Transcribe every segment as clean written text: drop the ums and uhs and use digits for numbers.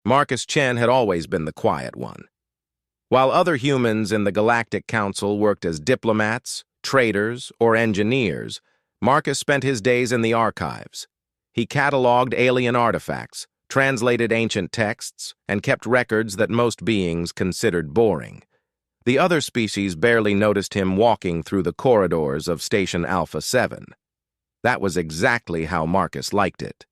Marcus Chen had always been the quiet one. While other humans in the Galactic Council worked as diplomats, traders, or engineers, Marcus spent his days in the archives. He cataloged alien artifacts, translated ancient texts, and kept records that most beings considered boring. The other species barely noticed him walking through the corridors of Station Alpha 7. That was exactly how Marcus liked it.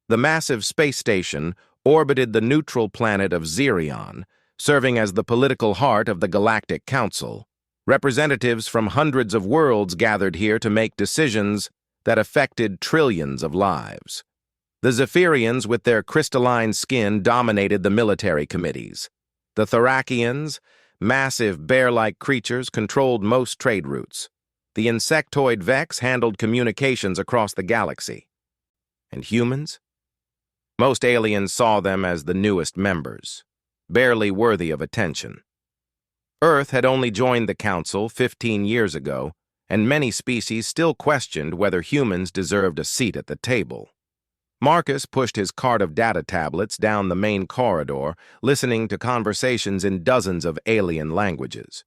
The massive space station orbited the neutral planet of Xerion, serving as the political heart of the Galactic Council. Representatives from hundreds of worlds gathered here to make decisions that affected trillions of lives. The Zephyrians, with their crystalline skin, dominated the military committees. The Thoracians, massive bear-like creatures, controlled most trade routes. The insectoid Vex handled communications across the galaxy. And humans? Most aliens saw them as the newest members, barely worthy of attention. Earth had only joined the Council 15 years ago, and many species still questioned whether humans deserved a seat at the table. Marcus pushed his cart of data tablets down the main corridor, listening to conversations in dozens of alien languages.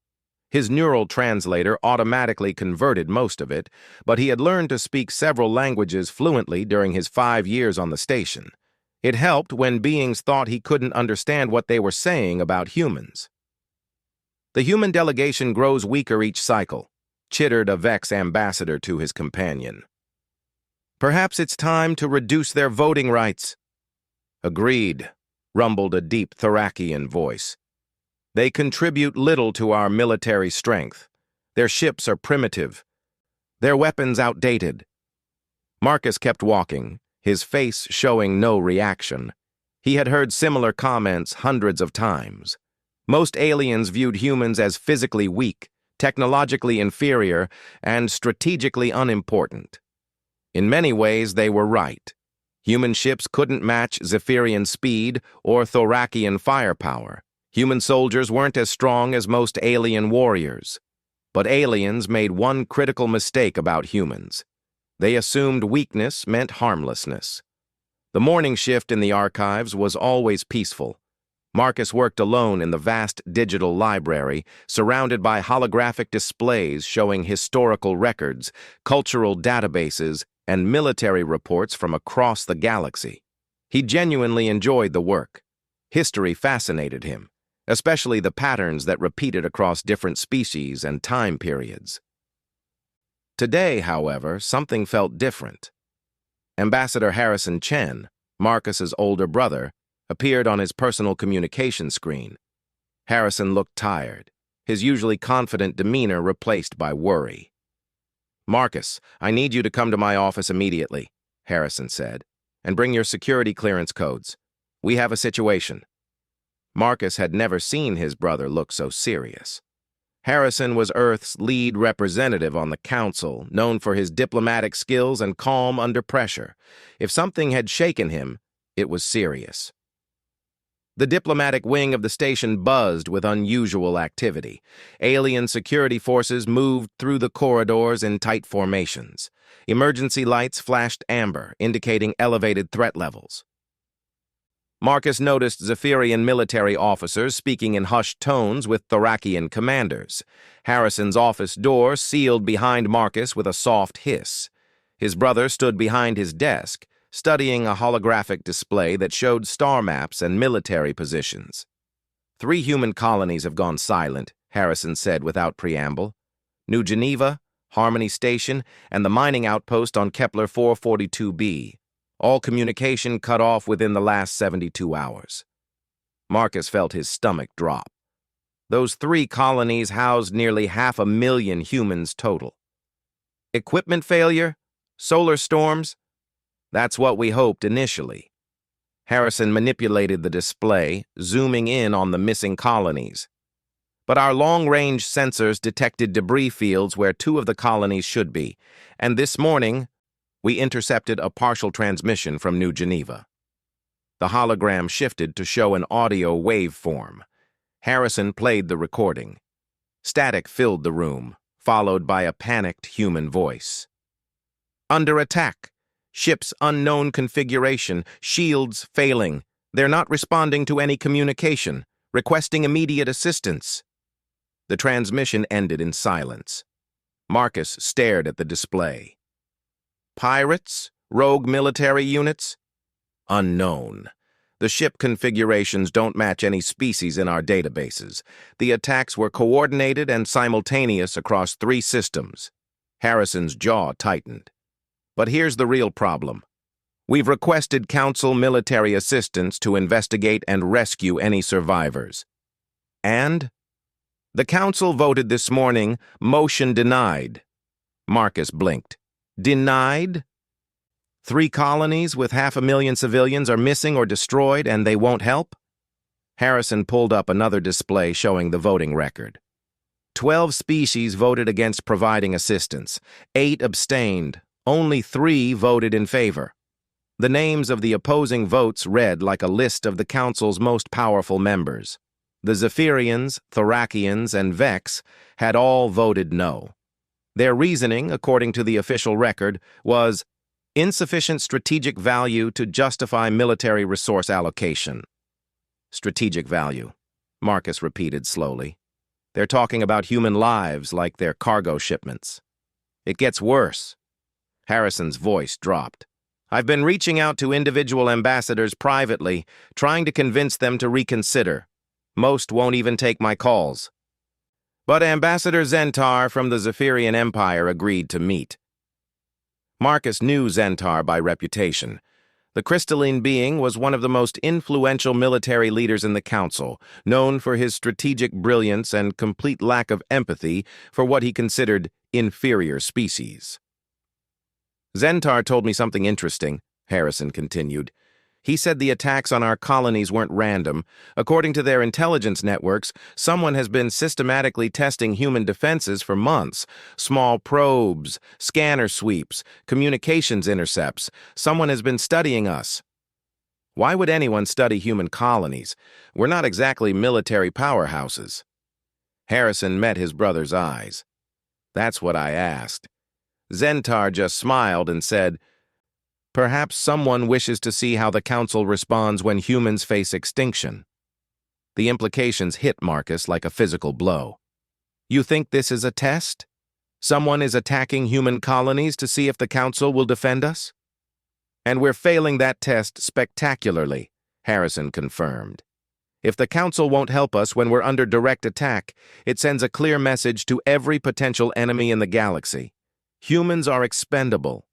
His neural translator automatically converted most of it, but he had learned to speak several languages fluently during his 5 years on the station. It helped when beings thought he couldn't understand what they were saying about humans. The human delegation grows weaker each cycle, chittered a Vex ambassador to his companion. Perhaps it's time to reduce their voting rights. Agreed, rumbled a deep Thoracian voice. They contribute little to our military strength. Their ships are primitive. Their weapons outdated. Marcus kept walking, his face showing no reaction. He had heard similar comments hundreds of times. Most aliens viewed humans as physically weak, technologically inferior, and strategically unimportant. In many ways, they were right. Human ships couldn't match Zephyrian speed or Thoracian firepower. Human soldiers weren't as strong as most alien warriors. But aliens made one critical mistake about humans. They assumed weakness meant harmlessness. The morning shift in the archives was always peaceful. Marcus worked alone in the vast digital library, surrounded by holographic displays showing historical records, cultural databases, and military reports from across the galaxy. He genuinely enjoyed the work. History fascinated him, especially the patterns that repeated across different species and time periods. Today, however, something felt different. Ambassador Harrison Chen, Marcus's older brother, appeared on his personal communication screen. Harrison looked tired, his usually confident demeanor replaced by worry. "Marcus, I need you to come to my office immediately," Harrison said, "and bring your security clearance codes. We have a situation." Marcus had never seen his brother look so serious. Harrison was Earth's lead representative on the Council, known for his diplomatic skills and calm under pressure. If something had shaken him, it was serious. The diplomatic wing of the station buzzed with unusual activity. Alien security forces moved through the corridors in tight formations. Emergency lights flashed amber, indicating elevated threat levels. Marcus noticed Zephyrian military officers speaking in hushed tones with Thoracian commanders. Harrison's office door sealed behind Marcus with a soft hiss. His brother stood behind his desk, studying a holographic display that showed star maps and military positions. 3 human colonies have gone silent, Harrison said without preamble. New Geneva, Harmony Station, and the mining outpost on Kepler 442b. All communication cut off within the last 72 hours. Marcus felt his stomach drop. Those 3 colonies housed nearly 500,000 humans total. Equipment failure? Solar storms? That's what we hoped initially. Harrison manipulated the display, zooming in on the missing colonies. But our long-range sensors detected debris fields where 2 of the colonies should be, and this morning, we intercepted a partial transmission from New Geneva. The hologram shifted to show an audio waveform. Harrison played the recording. Static filled the room, followed by a panicked human voice. "Under attack. Ship's unknown configuration. Shields failing. They're not responding to any communication, requesting immediate assistance." The transmission ended in silence. Marcus stared at the display. Pirates? Rogue military units? Unknown. The ship configurations don't match any species in our databases. The attacks were coordinated and simultaneous across 3 systems. Harrison's jaw tightened. But here's the real problem. We've requested Council military assistance to investigate and rescue any survivors. And? The Council voted this morning, motion denied. Marcus blinked. Denied? 3 colonies with 500,000 civilians are missing or destroyed and they won't help? Harrison pulled up another display showing the voting record. 12 species voted against providing assistance. 8 abstained. Only 3 voted in favor. The names of the opposing votes read like a list of the Council's most powerful members. The Zephyrians, Thorakians, and Vex had all voted no. Their reasoning, according to the official record, was insufficient strategic value to justify military resource allocation. Strategic value, Marcus repeated slowly. They're talking about human lives like they're cargo shipments. It gets worse. Harrison's voice dropped. I've been reaching out to individual ambassadors privately, trying to convince them to reconsider. Most won't even take my calls. But Ambassador Zentar from the Zephyrian Empire agreed to meet. Marcus knew Zentar by reputation. The crystalline being was one of the most influential military leaders in the Council, known for his strategic brilliance and complete lack of empathy for what he considered inferior species. Zentar told me something interesting, Harrison continued. He said the attacks on our colonies weren't random. According to their intelligence networks, someone has been systematically testing human defenses for months. Small probes, scanner sweeps, communications intercepts. Someone has been studying us. Why would anyone study human colonies? We're not exactly military powerhouses. Harrison met his brother's eyes. That's what I asked. Zentar just smiled and said, Perhaps someone wishes to see how the Council responds when humans face extinction. The implications hit Marcus like a physical blow. You think this is a test? Someone is attacking human colonies to see if the Council will defend us? And we're failing that test spectacularly, Harrison confirmed. If the Council won't help us when we're under direct attack, it sends a clear message to every potential enemy in the galaxy. Humans are expendable.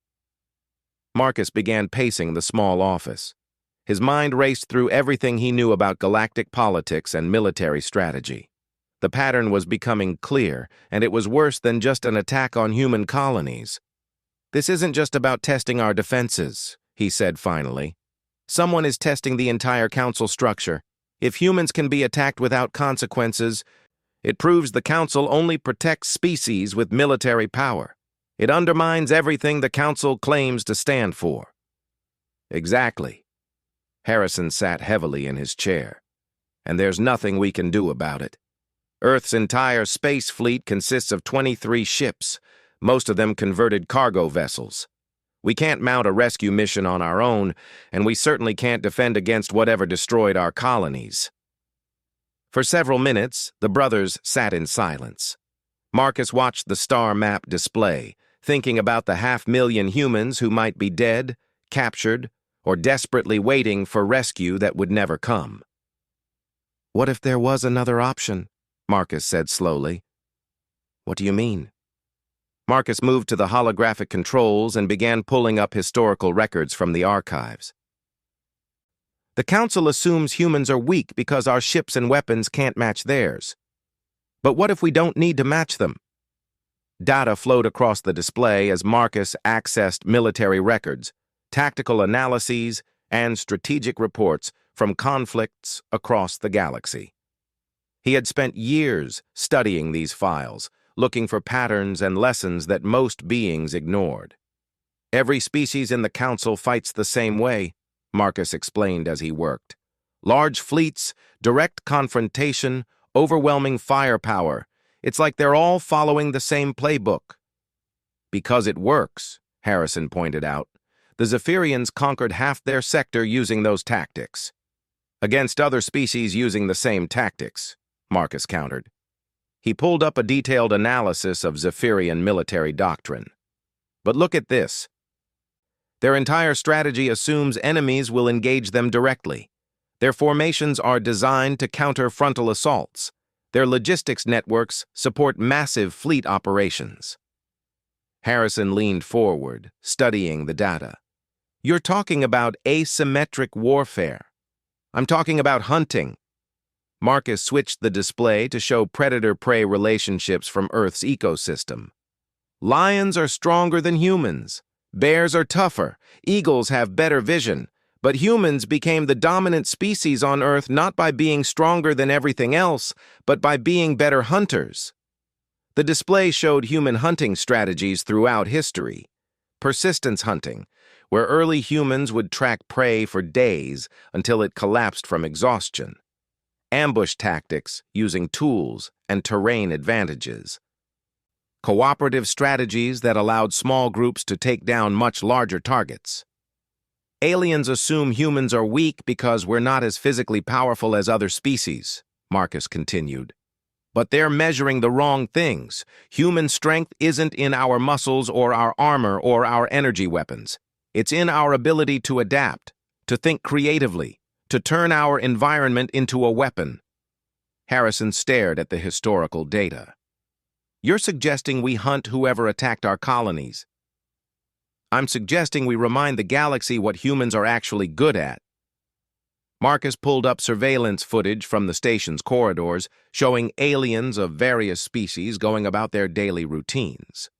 Marcus began pacing the small office. His mind raced through everything he knew about galactic politics and military strategy. The pattern was becoming clear, and it was worse than just an attack on human colonies. This isn't just about testing our defenses, he said finally. Someone is testing the entire Council structure. If humans can be attacked without consequences, it proves the Council only protects species with military power. It undermines everything the Council claims to stand for. Exactly. Harrison sat heavily in his chair. And there's nothing we can do about it. Earth's entire space fleet consists of 23 ships, most of them converted cargo vessels. We can't mount a rescue mission on our own, and we certainly can't defend against whatever destroyed our colonies. For several minutes, the brothers sat in silence. Marcus watched the star map display, thinking about the 500,000 humans who might be dead, captured, or desperately waiting for rescue that would never come. What if there was another option? Marcus said slowly. What do you mean? Marcus moved to the holographic controls and began pulling up historical records from the archives. The Council assumes humans are weak because our ships and weapons can't match theirs. But what if we don't need to match them? Data flowed across the display as Marcus accessed military records, tactical analyses, and strategic reports from conflicts across the galaxy. He had spent years studying these files, looking for patterns and lessons that most beings ignored. Every species in the Council fights the same way, Marcus explained as he worked. Large fleets, direct confrontation, overwhelming firepower. It's like they're all following the same playbook. Because it works, Harrison pointed out. The Zephyrians conquered half their sector using those tactics. Against other species using the same tactics, Marcus countered. He pulled up a detailed analysis of Zephyrian military doctrine. But look at this. Their entire strategy assumes enemies will engage them directly. Their formations are designed to counter frontal assaults. Their logistics networks support massive fleet operations. Harrison leaned forward, studying the data. You're talking about asymmetric warfare. I'm talking about hunting. Marcus switched the display to show predator-prey relationships from Earth's ecosystem. Lions are stronger than humans. Bears are tougher. Eagles have better vision. But humans became the dominant species on Earth not by being stronger than everything else, but by being better hunters. The display showed human hunting strategies throughout history. Persistence hunting, where early humans would track prey for days until it collapsed from exhaustion. Ambush tactics using tools and terrain advantages. Cooperative strategies that allowed small groups to take down much larger targets. Aliens assume humans are weak because we're not as physically powerful as other species, Marcus continued. But they're measuring the wrong things. Human strength isn't in our muscles or our armor or our energy weapons. It's in our ability to adapt, to think creatively, to turn our environment into a weapon. Harrison stared at the historical data. You're suggesting we hunt whoever attacked our colonies. I'm suggesting we remind the galaxy what humans are actually good at. Marcus pulled up surveillance footage from the station's corridors, showing aliens of various species going about their daily routines.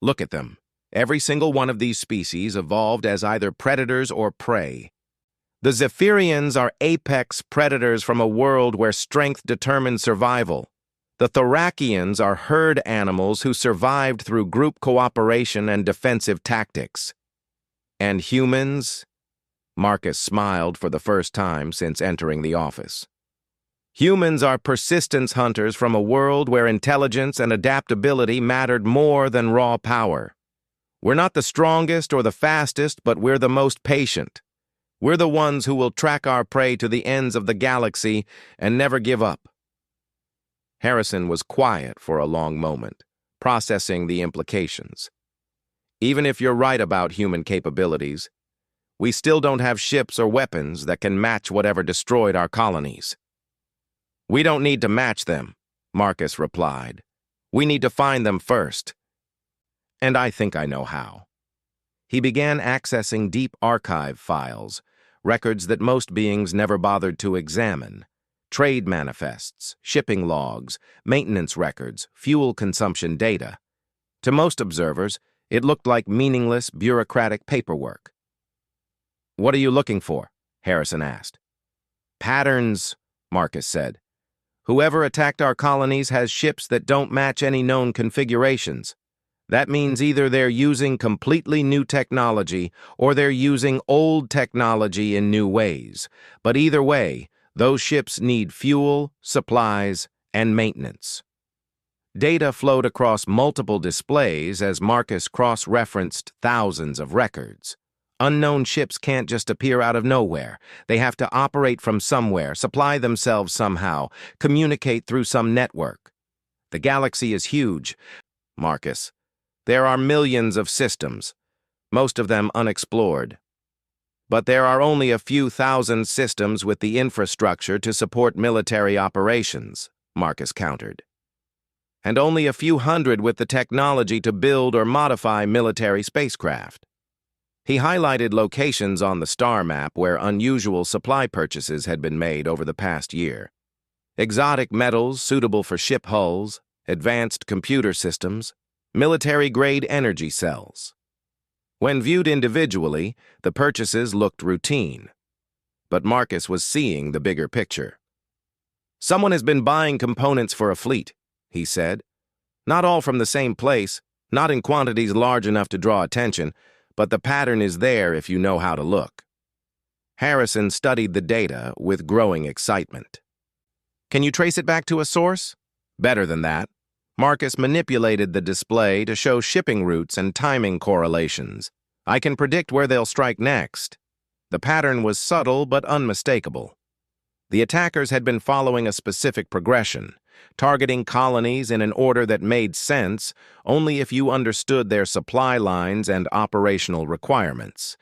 Look at them. Every single one of these species evolved as either predators or prey. The Zephyrians are apex predators from a world where strength determines survival. The Thoracians are herd animals who survived through group cooperation and defensive tactics. And humans? Marcus smiled for the first time since entering the office. Humans are persistence hunters from a world where intelligence and adaptability mattered more than raw power. We're not the strongest or the fastest, but we're the most patient. We're the ones who will track our prey to the ends of the galaxy and never give up. Harrison was quiet for a long moment, processing the implications. Even if you're right about human capabilities, we still don't have ships or weapons that can match whatever destroyed our colonies. We don't need to match them, Marcus replied. We need to find them first. And I think I know how. He began accessing deep archive files, records that most beings never bothered to examine. Trade manifests, shipping logs, maintenance records, fuel consumption data. To most observers, it looked like meaningless, bureaucratic paperwork. What are you looking for? Harrison asked. Patterns, Marcus said. Whoever attacked our colonies has ships that don't match any known configurations. That means either they're using completely new technology or they're using old technology in new ways. But either way, those ships need fuel, supplies, and maintenance. Data flowed across multiple displays as Marcus cross-referenced thousands of records. Unknown ships can't just appear out of nowhere. They have to operate from somewhere, supply themselves somehow, communicate through some network. The galaxy is huge, Marcus. There are millions of systems, most of them unexplored. But there are only a few thousand systems with the infrastructure to support military operations, Marcus countered. And only a few hundred with the technology to build or modify military spacecraft. He highlighted locations on the star map where unusual supply purchases had been made over the past year. Exotic metals suitable for ship hulls, advanced computer systems, military-grade energy cells. When viewed individually, the purchases looked routine. But Marcus was seeing the bigger picture. Someone has been buying components for a fleet, he said. Not all from the same place, not in quantities large enough to draw attention, but the pattern is there if you know how to look. Harrison studied the data with growing excitement. Can you trace it back to a source? Better than that. Marcus manipulated the display to show shipping routes and timing correlations. I can predict where they'll strike next. The pattern was subtle but unmistakable. The attackers had been following a specific progression, targeting colonies in an order that made sense only if you understood their supply lines and operational requirements.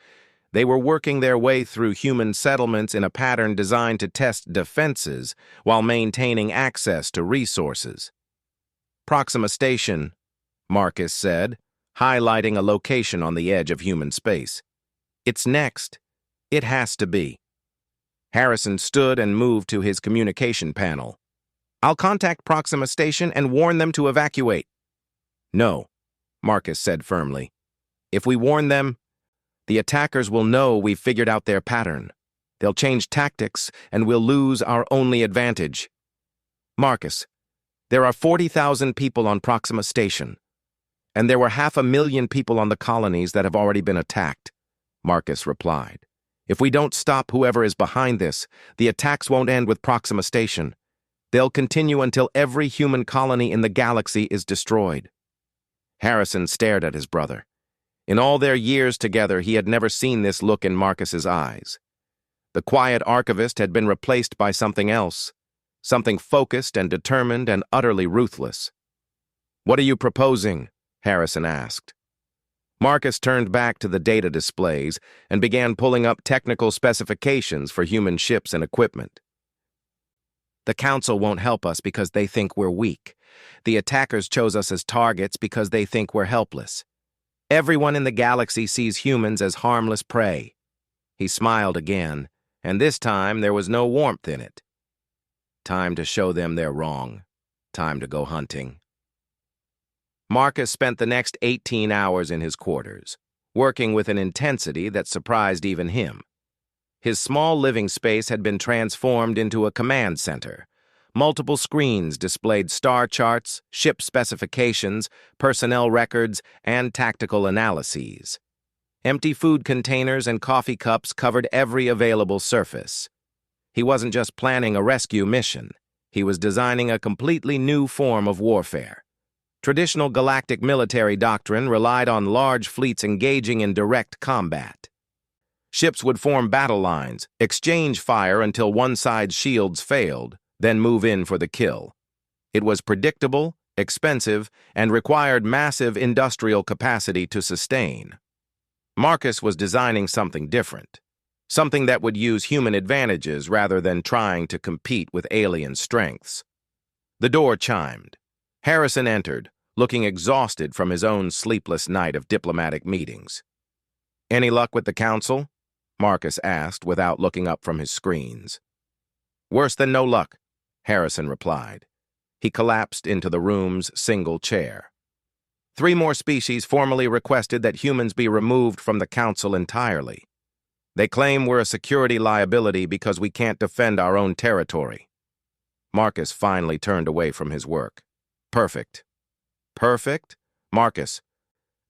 They were working their way through human settlements in a pattern designed to test defenses while maintaining access to resources. Proxima Station, Marcus said, highlighting a location on the edge of human space. It's next. It has to be. Harrison stood and moved to his communication panel. I'll contact Proxima Station and warn them to evacuate. No, Marcus said firmly. If we warn them, the attackers will know we've figured out their pattern. They'll change tactics, and we'll lose our only advantage. Marcus, there are 40,000 people on Proxima Station, and there were 500,000 people on the colonies that have already been attacked, Marcus replied. If we don't stop whoever is behind this, the attacks won't end with Proxima Station. They'll continue until every human colony in the galaxy is destroyed. Harrison stared at his brother. In all their years together, he had never seen this look in Marcus's eyes. The quiet archivist had been replaced by something else, something focused and determined and utterly ruthless. What are you proposing? Harrison asked. Marcus turned back to the data displays and began pulling up technical specifications for human ships and equipment. The Council won't help us because they think we're weak. The attackers chose us as targets because they think we're helpless. Everyone in the galaxy sees humans as harmless prey. He smiled again, and this time there was no warmth in it. Time to show them they're wrong. Time to go hunting. Marcus spent the next 18 hours in his quarters, working with an intensity that surprised even him. His small living space had been transformed into a command center. Multiple screens displayed star charts, ship specifications, personnel records, and tactical analyses. Empty food containers and coffee cups covered every available surface. He wasn't just planning a rescue mission. He was designing a completely new form of warfare. Traditional galactic military doctrine relied on large fleets engaging in direct combat. Ships would form battle lines, exchange fire until one side's shields failed, then move in for the kill. It was predictable, expensive, and required massive industrial capacity to sustain. Marcus was designing something different, something that would use human advantages rather than trying to compete with alien strengths. The door chimed. Harrison entered, looking exhausted from his own sleepless night of diplomatic meetings. "Any luck with the Council?" Marcus asked without looking up from his screens. "Worse than no luck," Harrison replied. He collapsed into the room's single chair. 3 more species formally requested that humans be removed from the Council entirely. They claim we're a security liability because we can't defend our own territory. Marcus finally turned away from his work. Perfect. Perfect? Marcus,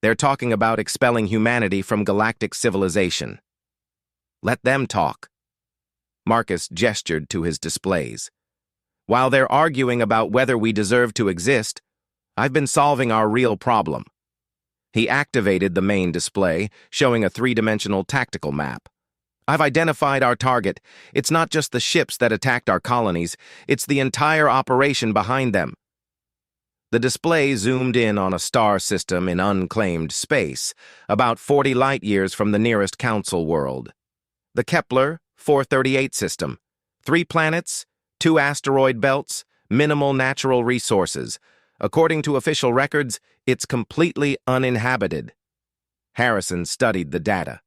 they're talking about expelling humanity from galactic civilization. Let them talk. Marcus gestured to his displays. While they're arguing about whether we deserve to exist, I've been solving our real problem. He activated the main display, showing a 3-dimensional tactical map. I've identified our target. It's not just the ships that attacked our colonies, it's the entire operation behind them. The display zoomed in on a star system in unclaimed space, about 40 light-years from the nearest Council world. The Kepler 438 system. 3 planets, 2 asteroid belts, minimal natural resources. According to official records, it's completely uninhabited. Harrison studied the data.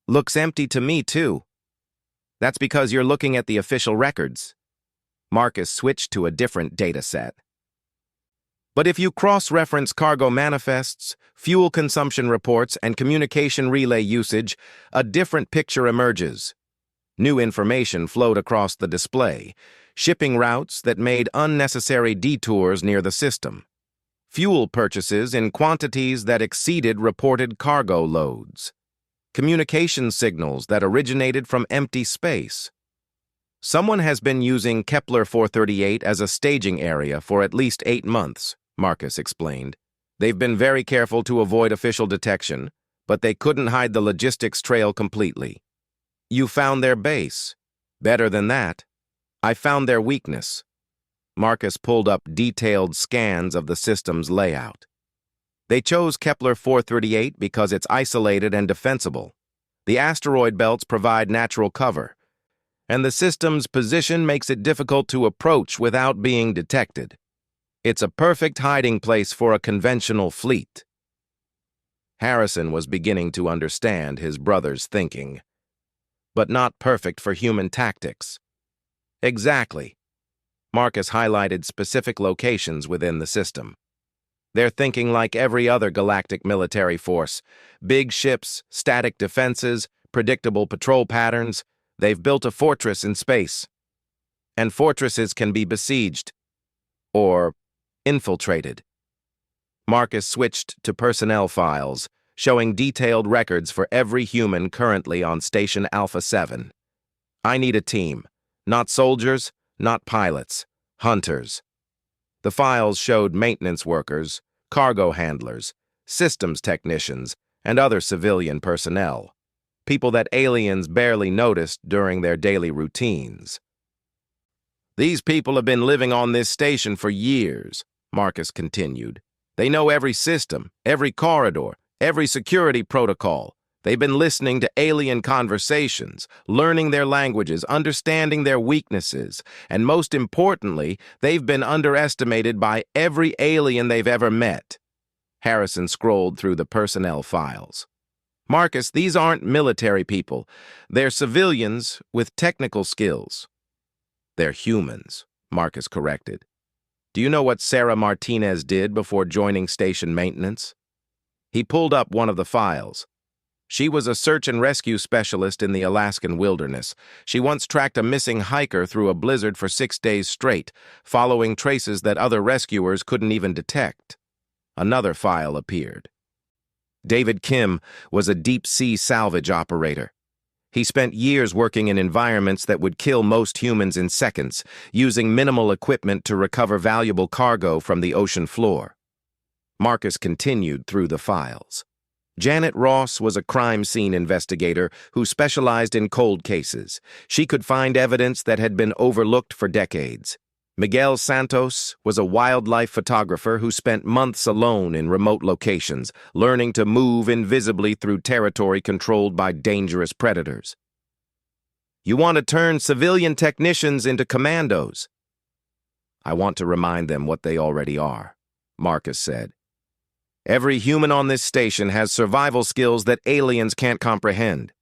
Looks empty to me, too. That's because you're looking at the official records. Marcus switched to a different data set. But if you cross-reference cargo manifests, fuel consumption reports, and communication relay usage, a different picture emerges. New information flowed across the display, shipping routes that made unnecessary detours near the system, fuel purchases in quantities that exceeded reported cargo loads, communication signals that originated from empty space. Someone has been using Kepler 438 as a staging area for at least 8 months, Marcus explained. They've been very careful to avoid official detection, but they couldn't hide the logistics trail completely. You found their base. Better than that. I found their weakness. Marcus pulled up detailed scans of the system's layout. They chose Kepler-438 because it's isolated and defensible. The asteroid belts provide natural cover, and the system's position makes it difficult to approach without being detected. It's a perfect hiding place for a conventional fleet. Harrison was beginning to understand his brother's thinking, but not perfect for human tactics. Exactly. Marcus highlighted specific locations within the system. They're thinking like every other galactic military force. Big ships, static defenses, predictable patrol patterns. They've built a fortress in space. And fortresses can be besieged or infiltrated. Marcus switched to personnel files, showing detailed records for every human currently on Station Alpha 7. I need a team. Not soldiers, not pilots. Hunters. The files showed maintenance workers, cargo handlers, systems technicians, and other civilian personnel. People that aliens barely noticed during their daily routines. These people have been living on this station for years, Marcus continued. They know every system, every corridor, every security protocol. They've been listening to alien conversations, learning their languages, understanding their weaknesses, and most importantly, they've been underestimated by every alien they've ever met. Harrison scrolled through the personnel files. Marcus, these aren't military people. They're civilians with technical skills. They're humans, Marcus corrected. Do you know what Sarah Martinez did before joining station maintenance? He pulled up one of the files. She was a search and rescue specialist in the Alaskan wilderness. She once tracked a missing hiker through a blizzard for 6 days straight, following traces that other rescuers couldn't even detect. Another file appeared. David Kim was a deep-sea salvage operator. He spent years working in environments that would kill most humans in seconds, using minimal equipment to recover valuable cargo from the ocean floor. Marcus continued through the files. Janet Ross was a crime scene investigator who specialized in cold cases. She could find evidence that had been overlooked for decades. Miguel Santos was a wildlife photographer who spent months alone in remote locations, learning to move invisibly through territory controlled by dangerous predators. You want to turn civilian technicians into commandos? I want to remind them what they already are, Marcus said. Every human on this station has survival skills that aliens can't comprehend.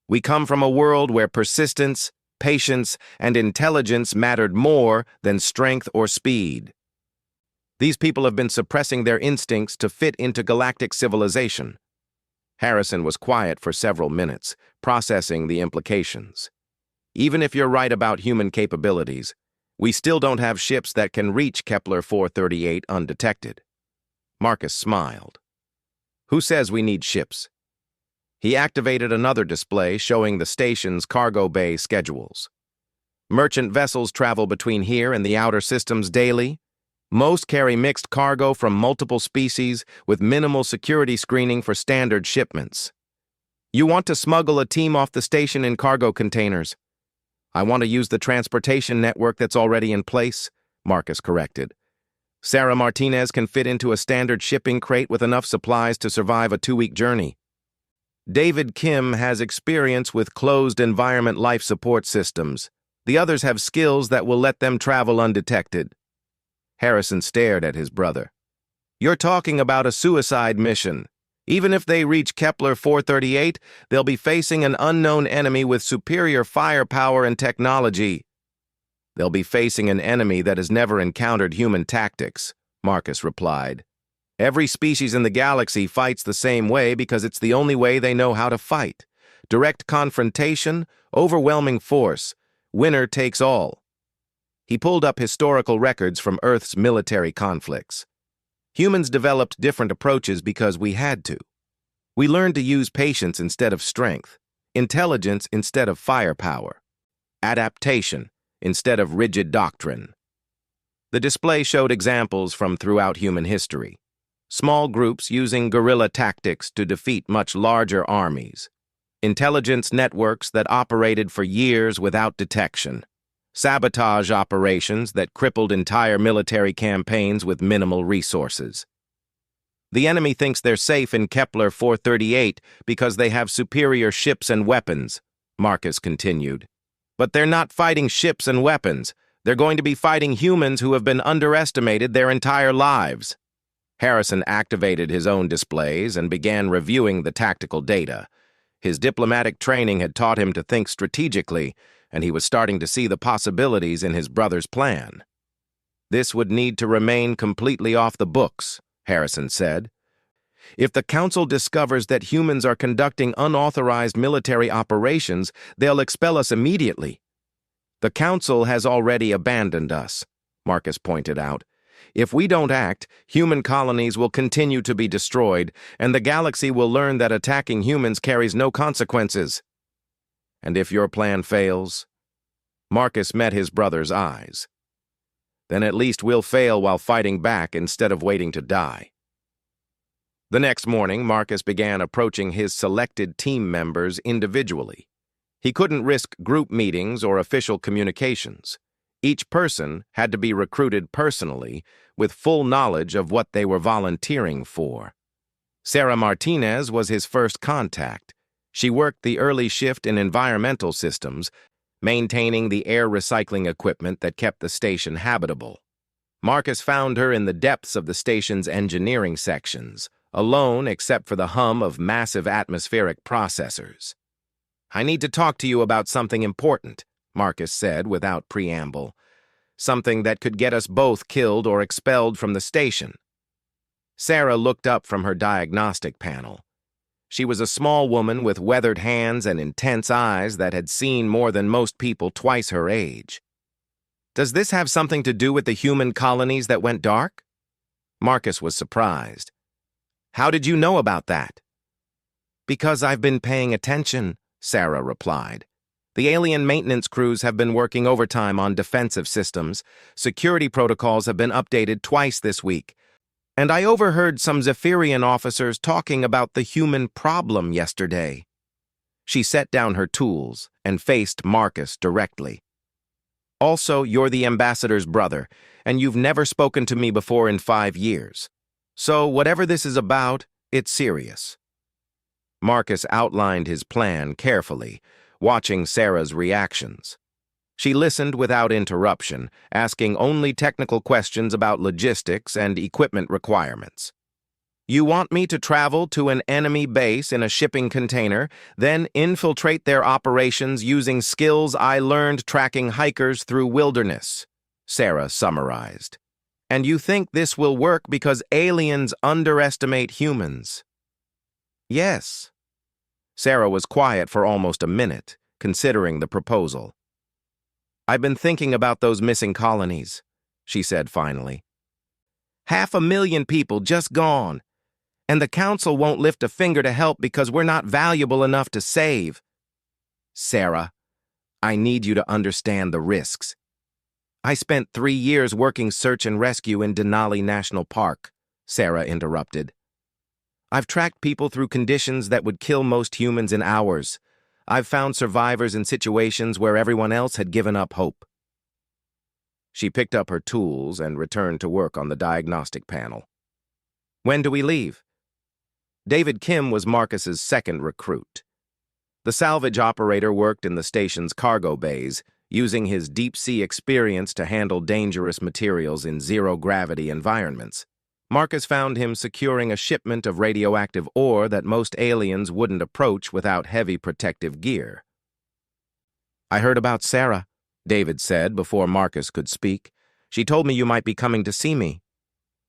We come from a world where persistence, patience, and intelligence mattered more than strength or speed. These people have been suppressing their instincts to fit into galactic civilization. Harrison was quiet for several minutes, processing the implications. Even if you're right about human capabilities, we still don't have ships that can reach Kepler-438 undetected. Marcus smiled. Who says we need ships? He activated another display showing the station's cargo bay schedules. Merchant vessels travel between here and the outer systems daily. Most carry mixed cargo from multiple species with minimal security screening for standard shipments. You want to smuggle a team off the station in cargo containers. I want to use the transportation network that's already in place, Marcus corrected. Sarah Martinez can fit into a standard shipping crate with enough supplies to survive a 2-week journey. David Kim has experience with closed-environment life support systems. The others have skills that will let them travel undetected. Harrison stared at his brother. You're talking about a suicide mission. Even if they reach Kepler-438, they'll be facing an unknown enemy with superior firepower and technology. They'll be facing an enemy that has never encountered human tactics, Marcus replied. Every species in the galaxy fights the same way because it's the only way they know how to fight. Direct confrontation, overwhelming force, winner takes all. He pulled up historical records from Earth's military conflicts. Humans developed different approaches because we had to. We learned to use patience instead of strength, intelligence instead of firepower, adaptation instead of rigid doctrine. The display showed examples from throughout human history. Small groups using guerrilla tactics to defeat much larger armies. Intelligence networks that operated for years without detection. sabotage operations that crippled entire military campaigns with minimal resources. The enemy thinks they're safe in Kepler 438 because they have superior ships and weapons, Marcus continued. But they're not fighting ships and weapons. They're going to be fighting humans who have been underestimated their entire lives. Harrison activated his own displays and began reviewing the tactical data. His diplomatic training had taught him to think strategically, and he was starting to see the possibilities in his brother's plan. This would need to remain completely off the books, Harrison said. If the Council discovers that humans are conducting unauthorized military operations, they'll expel us immediately. The Council has already abandoned us, Marcus pointed out. If we don't act, human colonies will continue to be destroyed, and the galaxy will learn that attacking humans carries no consequences. And if your plan fails? Marcus met his brother's eyes. Then at least we'll fail while fighting back instead of waiting to die. The next morning, Marcus began approaching his selected team members individually. He couldn't risk group meetings or official communications. Each person had to be recruited personally, with full knowledge of what they were volunteering for. Sarah Martinez was his first contact. She worked the early shift in environmental systems, maintaining the air recycling equipment that kept the station habitable. Marcus found her in the depths of the station's engineering sections, alone except for the hum of massive atmospheric processors. "I need to talk to you about something important," Marcus said without preamble. "Something that could get us both killed or expelled from the station." Sarah looked up from her diagnostic panel. She was a small woman with weathered hands and intense eyes that had seen more than most people twice her age. "Does this have something to do with the human colonies that went dark?" Marcus was surprised. "How did you know about that?" "Because I've been paying attention," Sarah replied. "The alien maintenance crews have been working overtime on defensive systems. Security protocols have been updated twice this week. And I overheard some Zephyrian officers talking about the human problem yesterday." She set down her tools and faced Marcus directly. "Also, you're the ambassador's brother, and you've never spoken to me before in 5 years. So whatever this is about, it's serious." Marcus outlined his plan carefully, watching Sarah's reactions. She listened without interruption, asking only technical questions about logistics and equipment requirements. "You want me to travel to an enemy base in a shipping container, then infiltrate their operations using skills I learned tracking hikers through wilderness," Sarah summarized. "And you think this will work because aliens underestimate humans?" "Yes." Sarah was quiet for almost a minute, considering the proposal. "I've been thinking about those missing colonies," she said finally. 500,000 people just gone, and the Council won't lift a finger to help because we're not valuable enough to save. "Sarah, I need you to understand the risks. I spent 3 years working search and rescue in Denali National Park," Sarah interrupted. "I've tracked people through conditions that would kill most humans in hours. I've found survivors in situations where everyone else had given up hope." She picked up her tools and returned to work on the diagnostic panel. "When do we leave?" David Kim was Marcus's second recruit. The salvage operator worked in the station's cargo bays, using his deep-sea experience to handle dangerous materials in zero-gravity environments. Marcus found him securing a shipment of radioactive ore that most aliens wouldn't approach without heavy protective gear. "I heard about Sarah," David said before Marcus could speak. "She told me you might be coming to see me."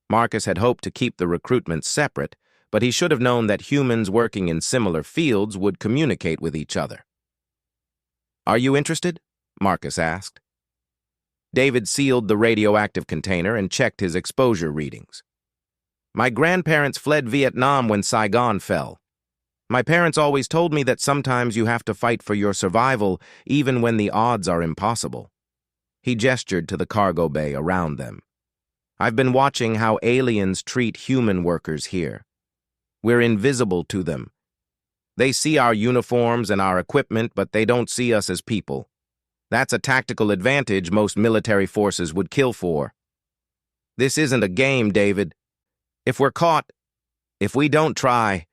Marcus had hoped to keep the recruitment separate, but he should have known that humans working in similar fields would communicate with each other. "Are you interested?" Marcus asked. David sealed the radioactive container and checked his exposure readings. "My grandparents fled Vietnam when Saigon fell. My parents always told me that sometimes you have to fight for your survival even when the odds are impossible." He gestured to the cargo bay around them. "I've been watching how aliens treat human workers here. We're invisible to them. They see our uniforms and our equipment, but they don't see us as people. That's a tactical advantage most military forces would kill for. This isn't a game, David. If we're caught, if we don't try,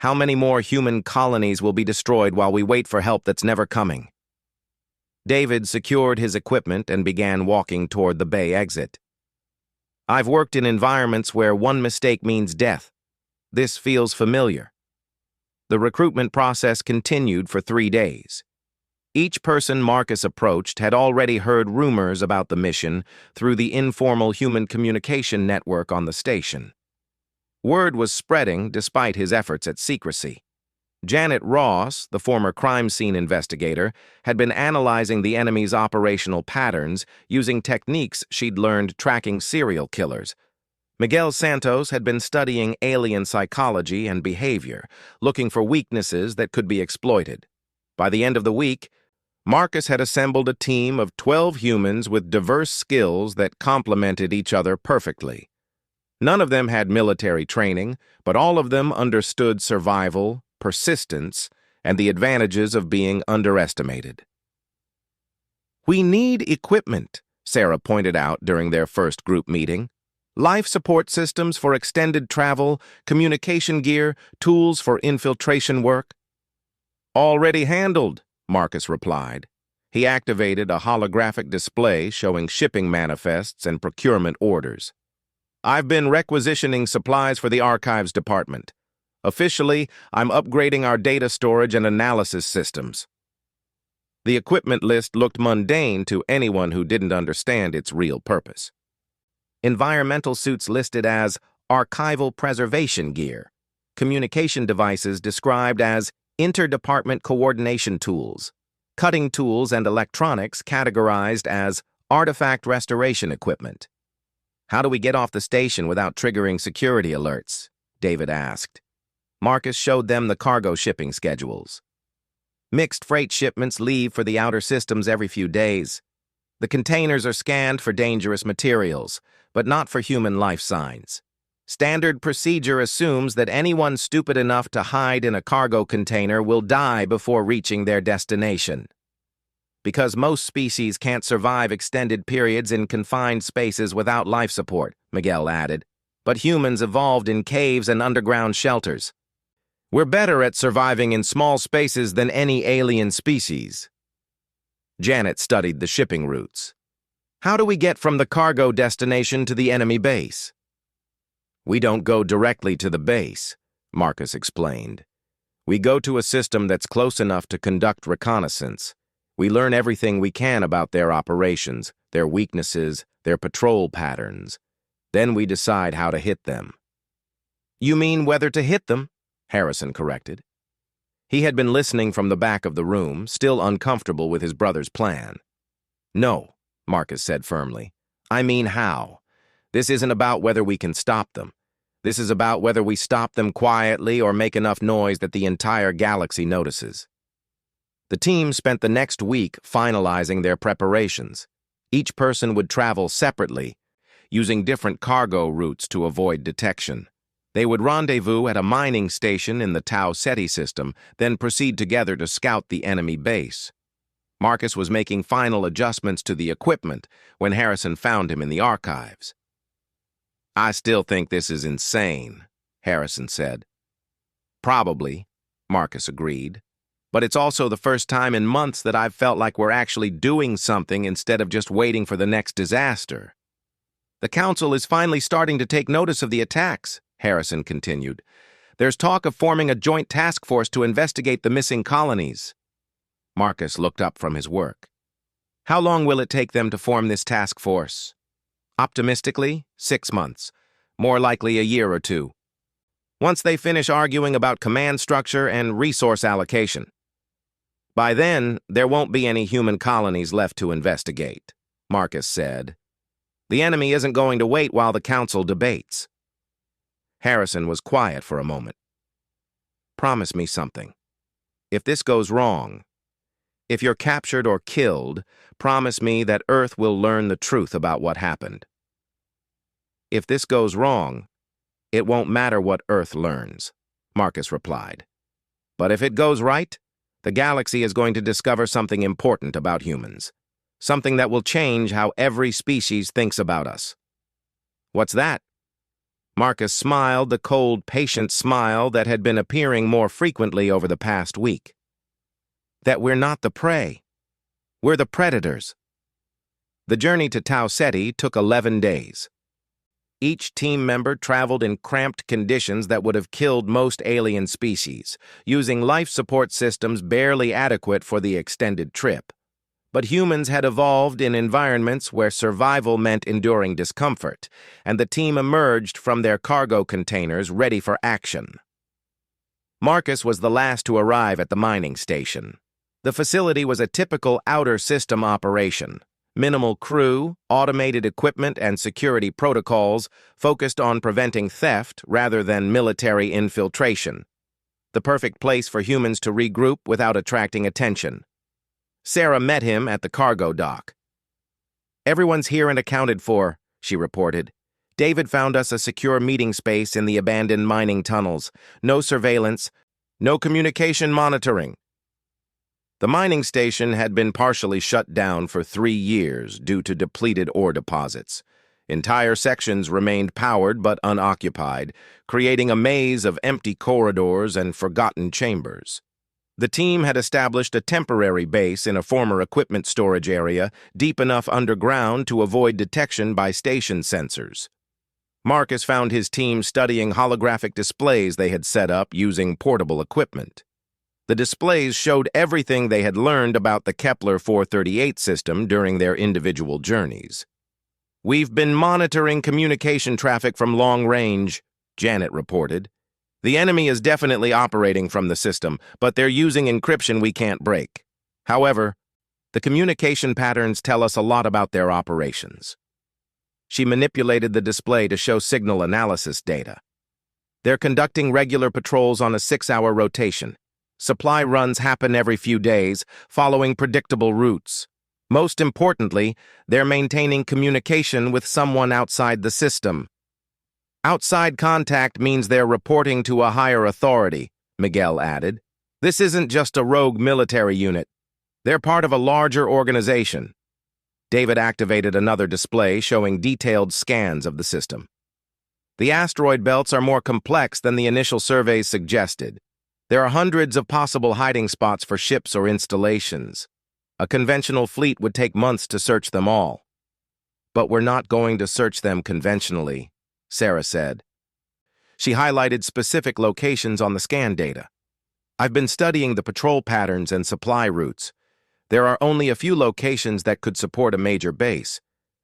how many more human colonies will be destroyed while we wait for help that's never coming? David secured his equipment and began walking toward the bay exit. I've worked in environments where one mistake means death. This feels familiar. The recruitment process continued for 3 days. Each person Marcus approached had already heard rumors about the mission through the informal human communication network on the station. Word was spreading despite his efforts at secrecy. Janet Ross, the former crime scene investigator, had been analyzing the enemy's operational patterns using techniques she'd learned tracking serial killers. Miguel Santos had been studying alien psychology and behavior, looking for weaknesses that could be exploited. By the end of the week, Marcus had assembled a team of 12 humans with diverse skills that complemented each other perfectly. None of them had military training, but all of them understood survival, persistence, and the advantages of being underestimated. "We need equipment," Sarah pointed out during their first group meeting. "Life support systems for extended travel, communication gear, tools for infiltration work." "Already handled," Marcus replied. He activated a holographic display showing shipping manifests and procurement orders. "I've been requisitioning supplies for the archives department. Officially, I'm upgrading our data storage and analysis systems." The equipment list looked mundane to anyone who didn't understand its real purpose. Environmental suits listed as archival preservation gear, communication devices described as interdepartment coordination tools, cutting tools and electronics categorized as artifact restoration equipment. "How do we get off the station without triggering security alerts?" David asked. Marcus showed them the cargo shipping schedules. Mixed freight shipments leave for the outer systems every few days. The containers are scanned for dangerous materials, but not for human life signs. Standard procedure assumes that anyone stupid enough to hide in a cargo container will die before reaching their destination. Because most species can't survive extended periods in confined spaces without life support, Miguel added. But humans evolved in caves and underground shelters. We're better at surviving in small spaces than any alien species. Janet studied the shipping routes. "How do we get from the cargo destination to the enemy base?" "We don't go directly to the base," Marcus explained. "We go to a system that's close enough to conduct reconnaissance. We learn everything we can about their operations, their weaknesses, their patrol patterns. Then we decide how to hit them." "You mean whether to hit them?" Harrison corrected. He had been listening from the back of the room, still uncomfortable with his brother's plan. "No," Marcus said firmly. "I mean how. This isn't about whether we can stop them. This is about whether we stop them quietly or make enough noise that the entire galaxy notices." The team spent the next week finalizing their preparations. Each person would travel separately, using different cargo routes to avoid detection. They would rendezvous at a mining station in the Tau Ceti system, then proceed together to scout the enemy base. Marcus was making final adjustments to the equipment when Harrison found him in the archives. "I still think this is insane," Harrison said. "Probably," Marcus agreed. "But it's also the first time in months that I've felt like we're actually doing something instead of just waiting for the next disaster." "The Council is finally starting to take notice of the attacks," Harrison continued. "There's talk of forming a joint task force to investigate the missing colonies." Marcus looked up from his work. "How long will it take them to form this task force?" "Optimistically, 6 months. More likely a year or 2. Once they finish arguing about command structure and resource allocation. By then, there won't be any human colonies left to investigate," Marcus said. "The enemy isn't going to wait while the Council debates." Harrison was quiet for a moment. "Promise me something. If this goes wrong, if you're captured or killed, promise me that Earth will learn the truth about what happened." "If this goes wrong, it won't matter what Earth learns," Marcus replied. "But if it goes right, the galaxy is going to discover something important about humans." Something that will change how every species thinks about us. What's that? Marcus smiled the cold, patient smile that had been appearing more frequently over the past week. That we're not the prey. We're the predators. The journey to Tau Ceti took 11 days. Each team member traveled in cramped conditions that would have killed most alien species, using life support systems barely adequate for the extended trip. But humans had evolved in environments where survival meant enduring discomfort, and the team emerged from their cargo containers ready for action. Marcus was the last to arrive at the mining station. The facility was a typical outer system operation. Minimal crew, automated equipment, and security protocols focused on preventing theft rather than military infiltration. The perfect place for humans to regroup without attracting attention. Sarah met him at the cargo dock. "Everyone's here and accounted for," she reported. "David found us a secure meeting space in the abandoned mining tunnels. No surveillance, no communication monitoring." The mining station had been partially shut down for 3 years due to depleted ore deposits. Entire sections remained powered but unoccupied, creating a maze of empty corridors and forgotten chambers. The team had established a temporary base in a former equipment storage area deep enough underground to avoid detection by station sensors. Marcus found his team studying holographic displays they had set up using portable equipment. The displays showed everything they had learned about the Kepler 438 system during their individual journeys. "We've been monitoring communication traffic from long range," Janet reported. "The enemy is definitely operating from the system, but they're using encryption we can't break. However, the communication patterns tell us a lot about their operations." She manipulated the display to show signal analysis data. "They're conducting regular patrols on a 6-hour rotation. Supply runs happen every few days, following predictable routes. Most importantly, they're maintaining communication with someone outside the system. Outside contact means they're reporting to a higher authority," Miguel added. "This isn't just a rogue military unit. They're part of a larger organization." David activated another display showing detailed scans of the system. "The asteroid belts are more complex than the initial surveys suggested. There are hundreds of possible hiding spots for ships or installations. A conventional fleet would take months to search them all. But we're not going to search them conventionally," Sarah said. She highlighted specific locations on the scan data. "I've been studying the patrol patterns and supply routes. There are only a few locations that could support a major base.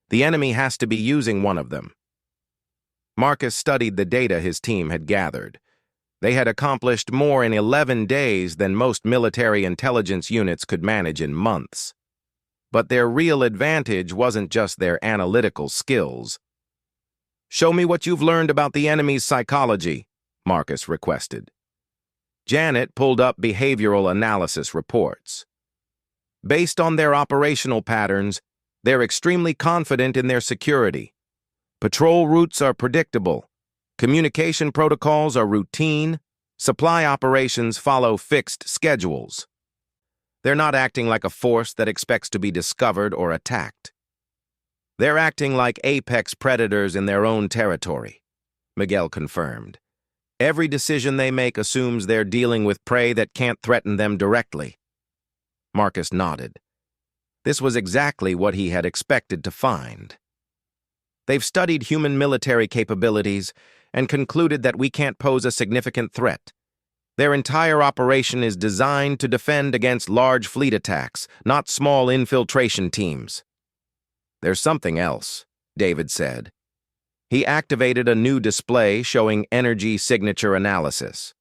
The enemy has to be using one of them." Marcus studied the data his team had gathered. They had accomplished more in 11 days than most military intelligence units could manage in months. But their real advantage wasn't just their analytical skills. "Show me what you've learned about the enemy's psychology," Marcus requested. Janet pulled up behavioral analysis reports. "Based on their operational patterns, they're extremely confident in their security. Patrol routes are predictable. Communication protocols are routine. Supply operations follow fixed schedules. They're not acting like a force that expects to be discovered or attacked. They're acting like apex predators in their own territory," Miguel confirmed. "Every decision they make assumes they're dealing with prey that can't threaten them directly." Marcus nodded. This was exactly what he had expected to find. "They've studied human military capabilities and concluded that we can't pose a significant threat. Their entire operation is designed to defend against large fleet attacks, not small infiltration teams." "There's something else," David said. He activated a new display showing energy signature analysis.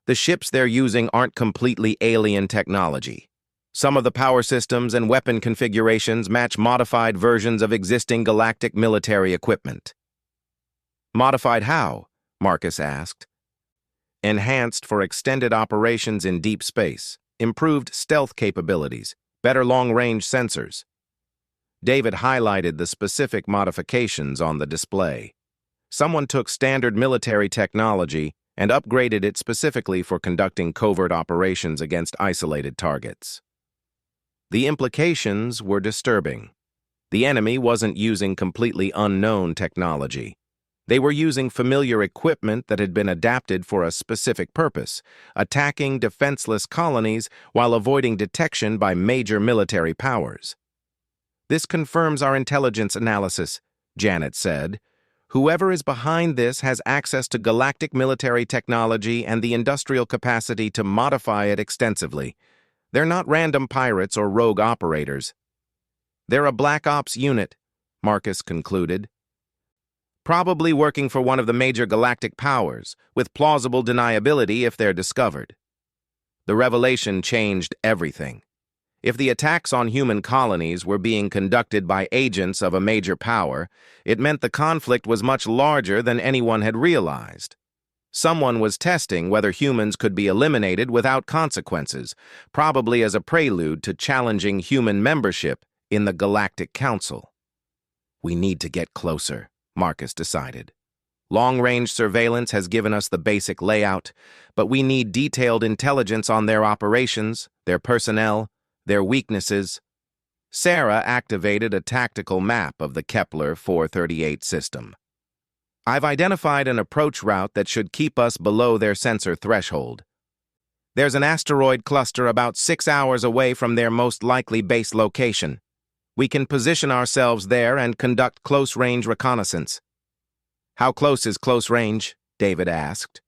"The ships they're using aren't completely alien technology. Some of the power systems and weapon configurations match modified versions of existing galactic military equipment." "Modified how?" Marcus asked. "Enhanced for extended operations in deep space, improved stealth capabilities, better long-range sensors." David highlighted the specific modifications on the display. Someone took standard military technology and upgraded it specifically for conducting covert operations against isolated targets. The implications were disturbing. The enemy wasn't using completely unknown technology. They were using familiar equipment that had been adapted for a specific purpose, attacking defenseless colonies while avoiding detection by major military powers. "This confirms our intelligence analysis," Janet said. "Whoever is behind this has access to galactic military technology and the industrial capacity to modify it extensively. They're not random pirates or rogue operators. They're a Black Ops unit," Marcus concluded. "Probably working for one of the major galactic powers, with plausible deniability if they're discovered." The revelation changed everything. If the attacks on human colonies were being conducted by agents of a major power, it meant the conflict was much larger than anyone had realized. Someone was testing whether humans could be eliminated without consequences, probably as a prelude to challenging human membership in the Galactic Council. "We need to get closer," Marcus decided. "Long-range surveillance has given us the basic layout, but we need detailed intelligence on their operations, their personnel, their weaknesses." Sarah activated a tactical map of the Kepler 438 system. "I've identified an approach route that should keep us below their sensor threshold. There's an asteroid cluster about 6 hours away from their most likely base location. We can position ourselves there and conduct close-range reconnaissance." "How close is close range?" David asked.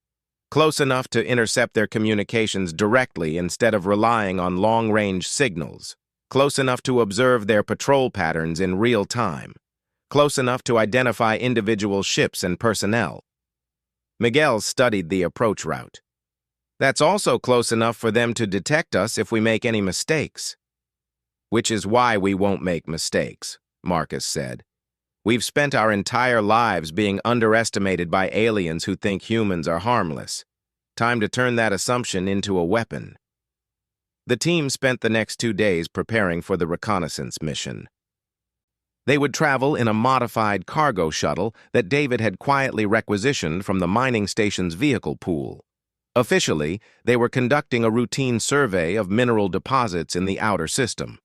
"Close enough to intercept their communications directly instead of relying on long-range signals. Close enough to observe their patrol patterns in real time. Close enough to identify individual ships and personnel." Miguel studied the approach route. "That's also close enough for them to detect us if we make any mistakes." "Which is why we won't make mistakes," Marcus said. "We've spent our entire lives being underestimated by aliens who think humans are harmless. Time to turn that assumption into a weapon." The team spent the next 2 days preparing for the reconnaissance mission. They would travel in a modified cargo shuttle that David had quietly requisitioned from the mining station's vehicle pool. Officially, they were conducting a routine survey of mineral deposits in the outer system.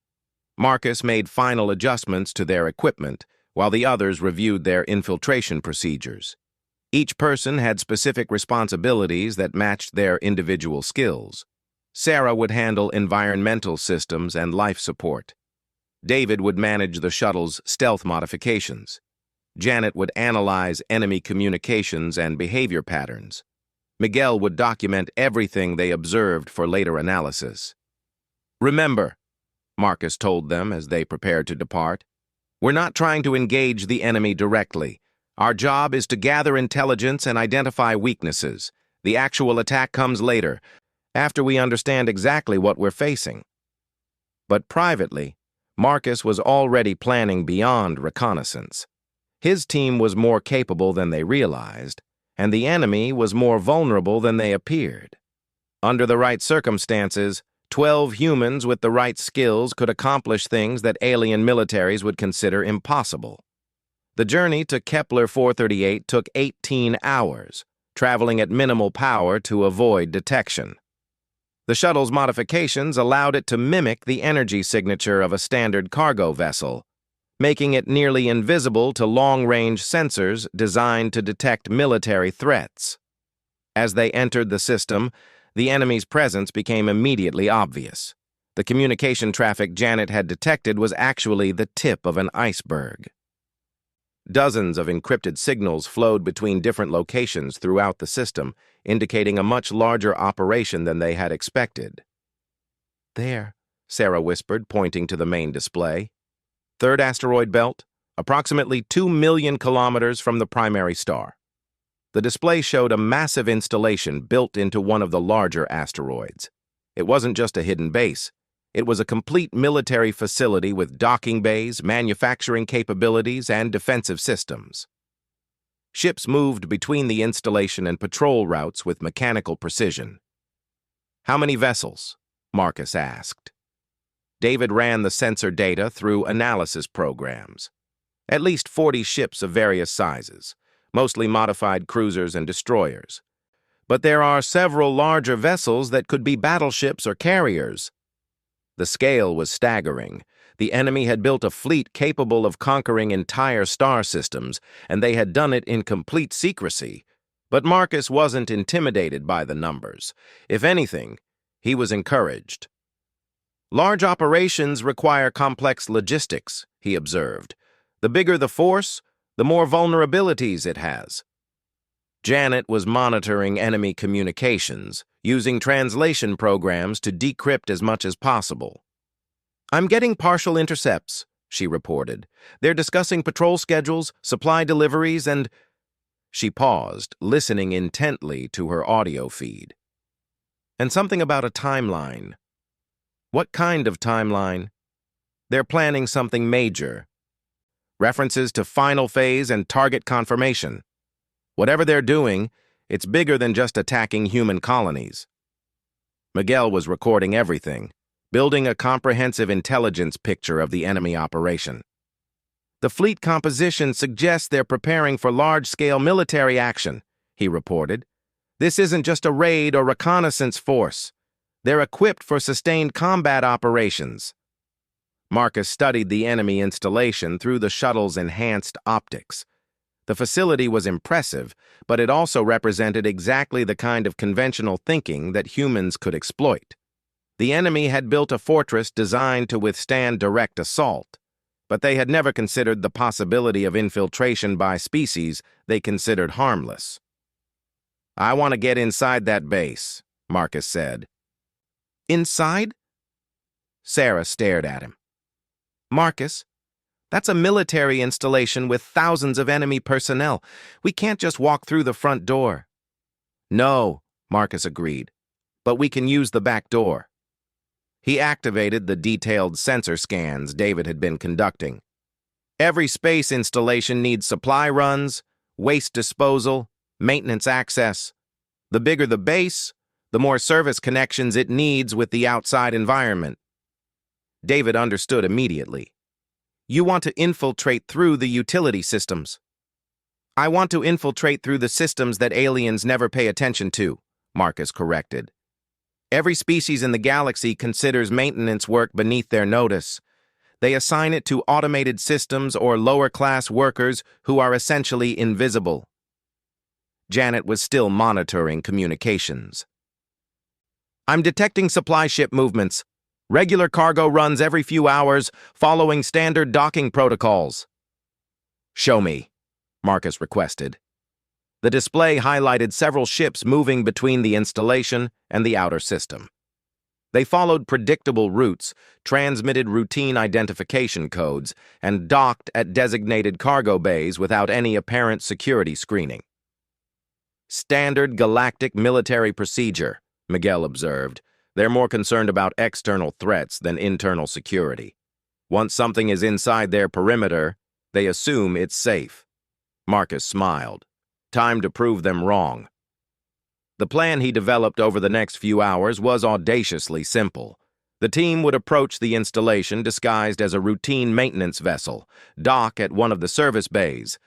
Marcus made final adjustments to their equipment, while the others reviewed their infiltration procedures. Each person had specific responsibilities that matched their individual skills. Sarah would handle environmental systems and life support. David would manage the shuttle's stealth modifications. Janet would analyze enemy communications and behavior patterns. Miguel would document everything they observed for later analysis. "Remember," Marcus told them as they prepared to depart, "we're not trying to engage the enemy directly. Our job is to gather intelligence and identify weaknesses. The actual attack comes later, after we understand exactly what we're facing." But privately, Marcus was already planning beyond reconnaissance. His team was more capable than they realized, and the enemy was more vulnerable than they appeared. Under the right circumstances, 12 humans with the right skills could accomplish things that alien militaries would consider impossible. The journey to Kepler 438 took 18 hours, traveling at minimal power to avoid detection. The shuttle's modifications allowed it to mimic the energy signature of a standard cargo vessel, making it nearly invisible to long-range sensors designed to detect military threats. As they entered the system, the enemy's presence became immediately obvious. The communication traffic Janet had detected was actually the tip of an iceberg. Dozens of encrypted signals flowed between different locations throughout the system, indicating a much larger operation than they had expected. "There," Sarah whispered, pointing to the main display. "Third asteroid belt, approximately 2 million kilometers from the primary star." The display showed a massive installation built into one of the larger asteroids. It wasn't just a hidden base. It was a complete military facility with docking bays, manufacturing capabilities, and defensive systems. Ships moved between the installation and patrol routes with mechanical precision. "How many vessels?" Marcus asked. David ran the sensor data through analysis programs. At least 40 ships of various sizes, mostly modified cruisers and destroyers. But there are several larger vessels that could be battleships or carriers. The scale was staggering. The enemy had built a fleet capable of conquering entire star systems, and they had done it in complete secrecy. But Marcus wasn't intimidated by the numbers. If anything, he was encouraged. Large operations require complex logistics, he observed. The bigger the force, the more vulnerabilities it has. Janet was monitoring enemy communications, using translation programs to decrypt as much as possible. "I'm getting partial intercepts," she reported. "They're discussing patrol schedules, supply deliveries, and—" She paused, listening intently to her audio feed. "And something about a timeline." "What kind of timeline?" "They're planning something major. References to final phase and target confirmation. Whatever they're doing, it's bigger than just attacking human colonies." Miguel was recording everything, building a comprehensive intelligence picture of the enemy operation. "The fleet composition suggests they're preparing for large-scale military action," he reported. "This isn't just a raid or reconnaissance force. They're equipped for sustained combat operations." Marcus studied the enemy installation through the shuttle's enhanced optics. The facility was impressive, but it also represented exactly the kind of conventional thinking that humans could exploit. The enemy had built a fortress designed to withstand direct assault, but they had never considered the possibility of infiltration by species they considered harmless. "I want to get inside that base," Marcus said. "Inside?" Sarah stared at him. "Marcus, that's a military installation with thousands of enemy personnel. We can't just walk through the front door." "No," Marcus agreed, "but we can use the back door." He activated the detailed sensor scans David had been conducting. Every space installation needs supply runs, waste disposal, maintenance access. The bigger the base, the more service connections it needs with the outside environment. David understood immediately. "You want to infiltrate through the utility systems." "I want to infiltrate through the systems that aliens never pay attention to," Marcus corrected. "Every species in the galaxy considers maintenance work beneath their notice. They assign it to automated systems or lower-class workers who are essentially invisible." Janet was still monitoring communications. "I'm detecting supply ship movements. Regular cargo runs every few hours, following standard docking protocols." "Show me," Marcus requested. The display highlighted several ships moving between the installation and the outer system. They followed predictable routes, transmitted routine identification codes, and docked at designated cargo bays without any apparent security screening. "Standard galactic military procedure," Miguel observed. "They're more concerned about external threats than internal security. Once something is inside their perimeter, they assume it's safe." Marcus smiled. Time to prove them wrong. The plan he developed over the next few hours was audaciously simple. The team would approach the installation disguised as a routine maintenance vessel, dock at one of the service bays,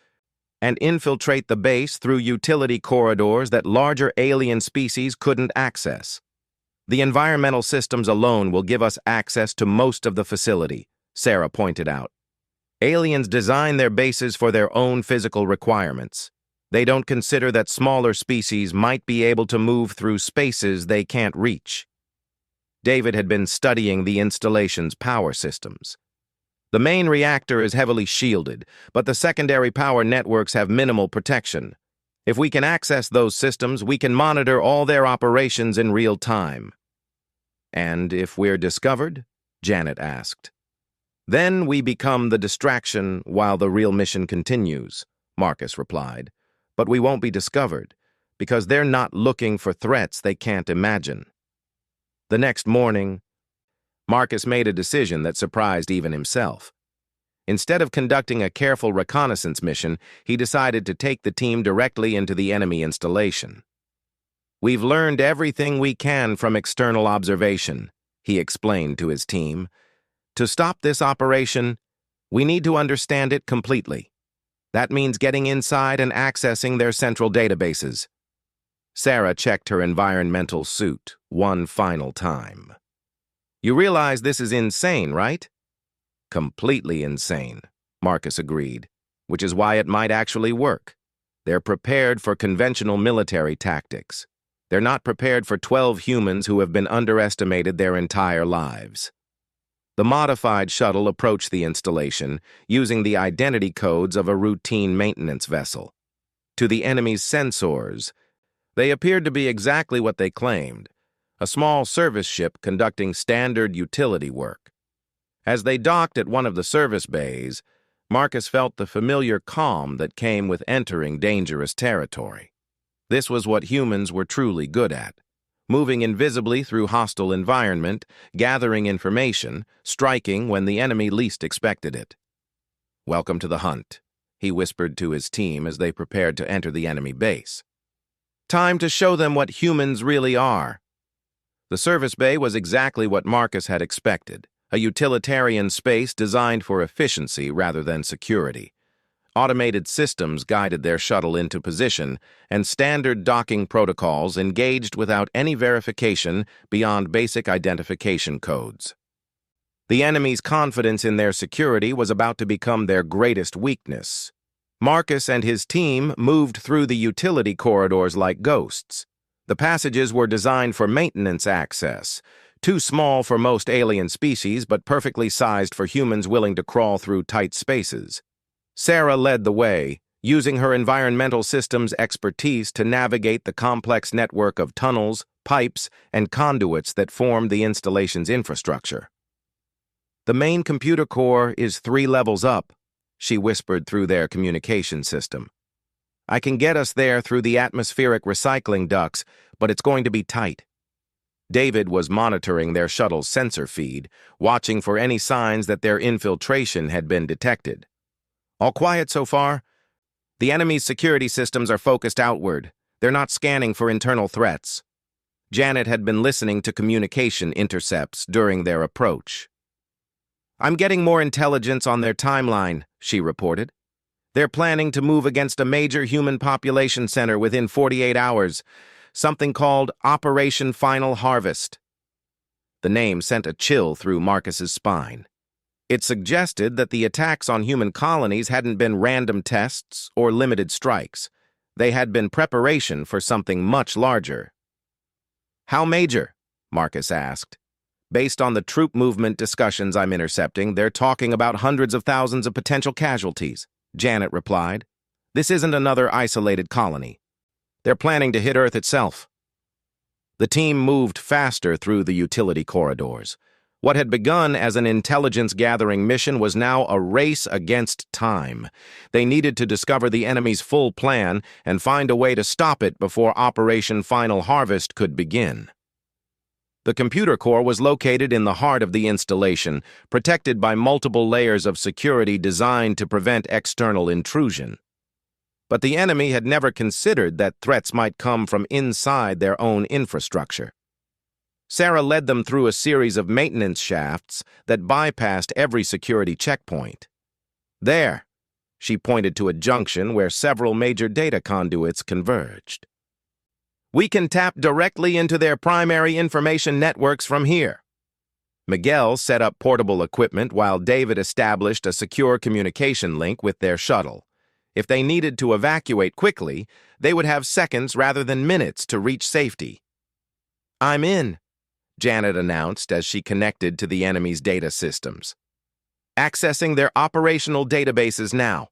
and infiltrate the base through utility corridors that larger alien species couldn't access. "The environmental systems alone will give us access to most of the facility," Sarah pointed out. "Aliens design their bases for their own physical requirements. They don't consider that smaller species might be able to move through spaces they can't reach." David had been studying the installation's power systems. The main reactor is heavily shielded, but the secondary power networks have minimal protection. If we can access those systems, we can monitor all their operations in real time. "And if we're discovered?" Janet asked. "Then we become the distraction while the real mission continues," Marcus replied. "But we won't be discovered, because they're not looking for threats they can't imagine." The next morning, Marcus made a decision that surprised even himself. Instead of conducting a careful reconnaissance mission, he decided to take the team directly into the enemy installation. "We've learned everything we can from external observation," he explained to his team. "To stop this operation, we need to understand it completely. That means getting inside and accessing their central databases." Sarah checked her environmental suit one final time. You realize this is insane, right? Completely insane, Marcus agreed, which is why it might actually work. They're prepared for conventional military tactics. They're not prepared for 12 humans who have been underestimated their entire lives. The modified shuttle approached the installation using the identity codes of a routine maintenance vessel. To the enemy's sensors, they appeared to be exactly what they claimed, a small service ship conducting standard utility work. As they docked at one of the service bays, Marcus felt the familiar calm that came with entering dangerous territory. This was what humans were truly good at, moving invisibly through hostile environment, gathering information, striking when the enemy least expected it. "Welcome to the hunt," he whispered to his team as they prepared to enter the enemy base. "Time to show them what humans really are." The service bay was exactly what Marcus had expected, a utilitarian space designed for efficiency rather than security. Automated systems guided their shuttle into position, and standard docking protocols engaged without any verification beyond basic identification codes. The enemy's confidence in their security was about to become their greatest weakness. Marcus and his team moved through the utility corridors like ghosts. The passages were designed for maintenance access, too small for most alien species but perfectly sized for humans willing to crawl through tight spaces. Sarah led the way, using her environmental systems expertise to navigate the complex network of tunnels, pipes, and conduits that formed the installation's infrastructure. "The main computer core is 3 levels up," she whispered through their communication system. "I can get us there through the atmospheric recycling ducts, but it's going to be tight." David was monitoring their shuttle's sensor feed, watching for any signs that their infiltration had been detected. "All quiet so far? The enemy's security systems are focused outward. They're not scanning for internal threats." Janet had been listening to communication intercepts during their approach. "I'm getting more intelligence on their timeline," she reported. "They're planning to move against a major human population center within 48 hours, something called Operation Final Harvest." The name sent a chill through Marcus's spine. It suggested that the attacks on human colonies hadn't been random tests or limited strikes. They had been preparation for something much larger. "How major?" Marcus asked. "Based on the troop movement discussions I'm intercepting, they're talking about hundreds of thousands of potential casualties," Janet replied. "This isn't another isolated colony. They're planning to hit Earth itself." The team moved faster through the utility corridors. What had begun as an intelligence-gathering mission was now a race against time. They needed to discover the enemy's full plan and find a way to stop it before Operation Final Harvest could begin. The computer core was located in the heart of the installation, protected by multiple layers of security designed to prevent external intrusion. But the enemy had never considered that threats might come from inside their own infrastructure. Sarah led them through a series of maintenance shafts that bypassed every security checkpoint. "There," she pointed to a junction where several major data conduits converged. "We can tap directly into their primary information networks from here." Miguel set up portable equipment while David established a secure communication link with their shuttle. If they needed to evacuate quickly, they would have seconds rather than minutes to reach safety. "I'm in," Janet announced as she connected to the enemy's data systems. "Accessing their operational databases now."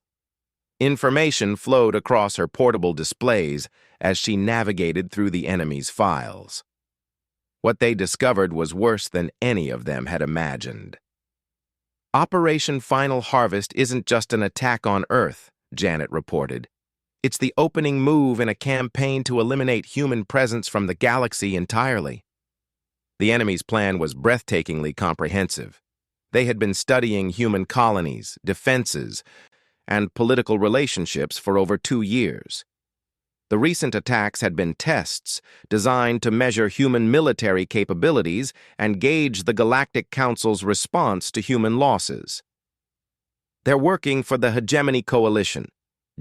Information flowed across her portable displays as she navigated through the enemy's files. What they discovered was worse than any of them had imagined. "Operation Final Harvest isn't just an attack on Earth," Janet reported. "It's the opening move in a campaign to eliminate human presence from the galaxy entirely." The enemy's plan was breathtakingly comprehensive. They had been studying human colonies, defenses, and political relationships for over 2 years. The recent attacks had been tests designed to measure human military capabilities and gauge the Galactic Council's response to human losses. "They're working for the Hegemony Coalition,"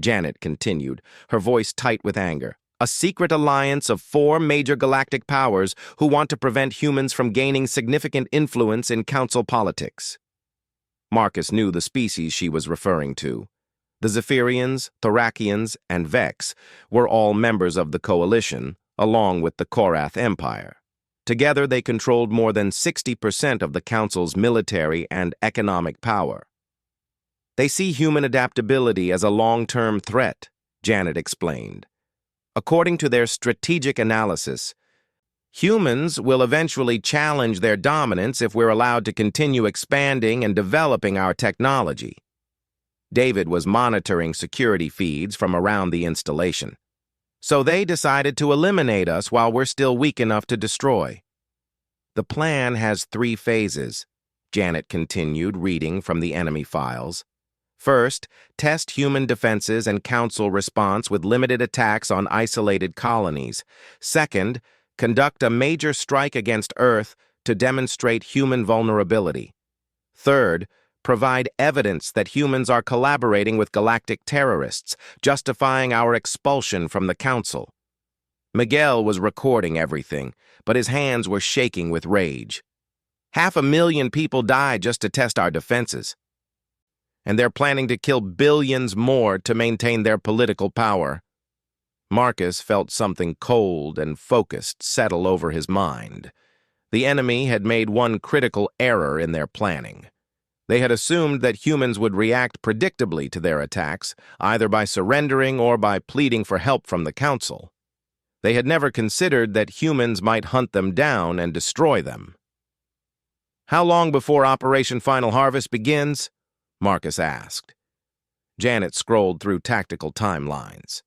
Janet continued, her voice tight with anger. a secret alliance of 4 major galactic powers who want to prevent humans from gaining significant influence in council politics. Marcus knew the species she was referring to. The Zephyrians, Thorakians, and Vex were all members of the coalition, along with the Korath Empire. Together, they controlled more than 60% of the Council's military and economic power. They see human adaptability as a long-term threat, Janet explained. According to their strategic analysis, humans will eventually challenge their dominance if we're allowed to continue expanding and developing our technology. David was monitoring security feeds from around the installation. So they decided to eliminate us while we're still weak enough to destroy. The plan has 3 phases, Janet continued, reading from the enemy files. First, test human defenses and council response with limited attacks on isolated colonies. Second, conduct a major strike against Earth to demonstrate human vulnerability. Third, provide evidence that humans are collaborating with galactic terrorists, justifying our expulsion from the Council. Miguel was recording everything, but his hands were shaking with rage. 500,000 people died just to test our defenses. And they're planning to kill billions more to maintain their political power. Marcus felt something cold and focused settle over his mind. The enemy had made one critical error in their planning. They had assumed that humans would react predictably to their attacks, either by surrendering or by pleading for help from the Council. They had never considered that humans might hunt them down and destroy them. "How long before Operation Final Harvest begins?" Marcus asked. Janet scrolled through tactical timelines.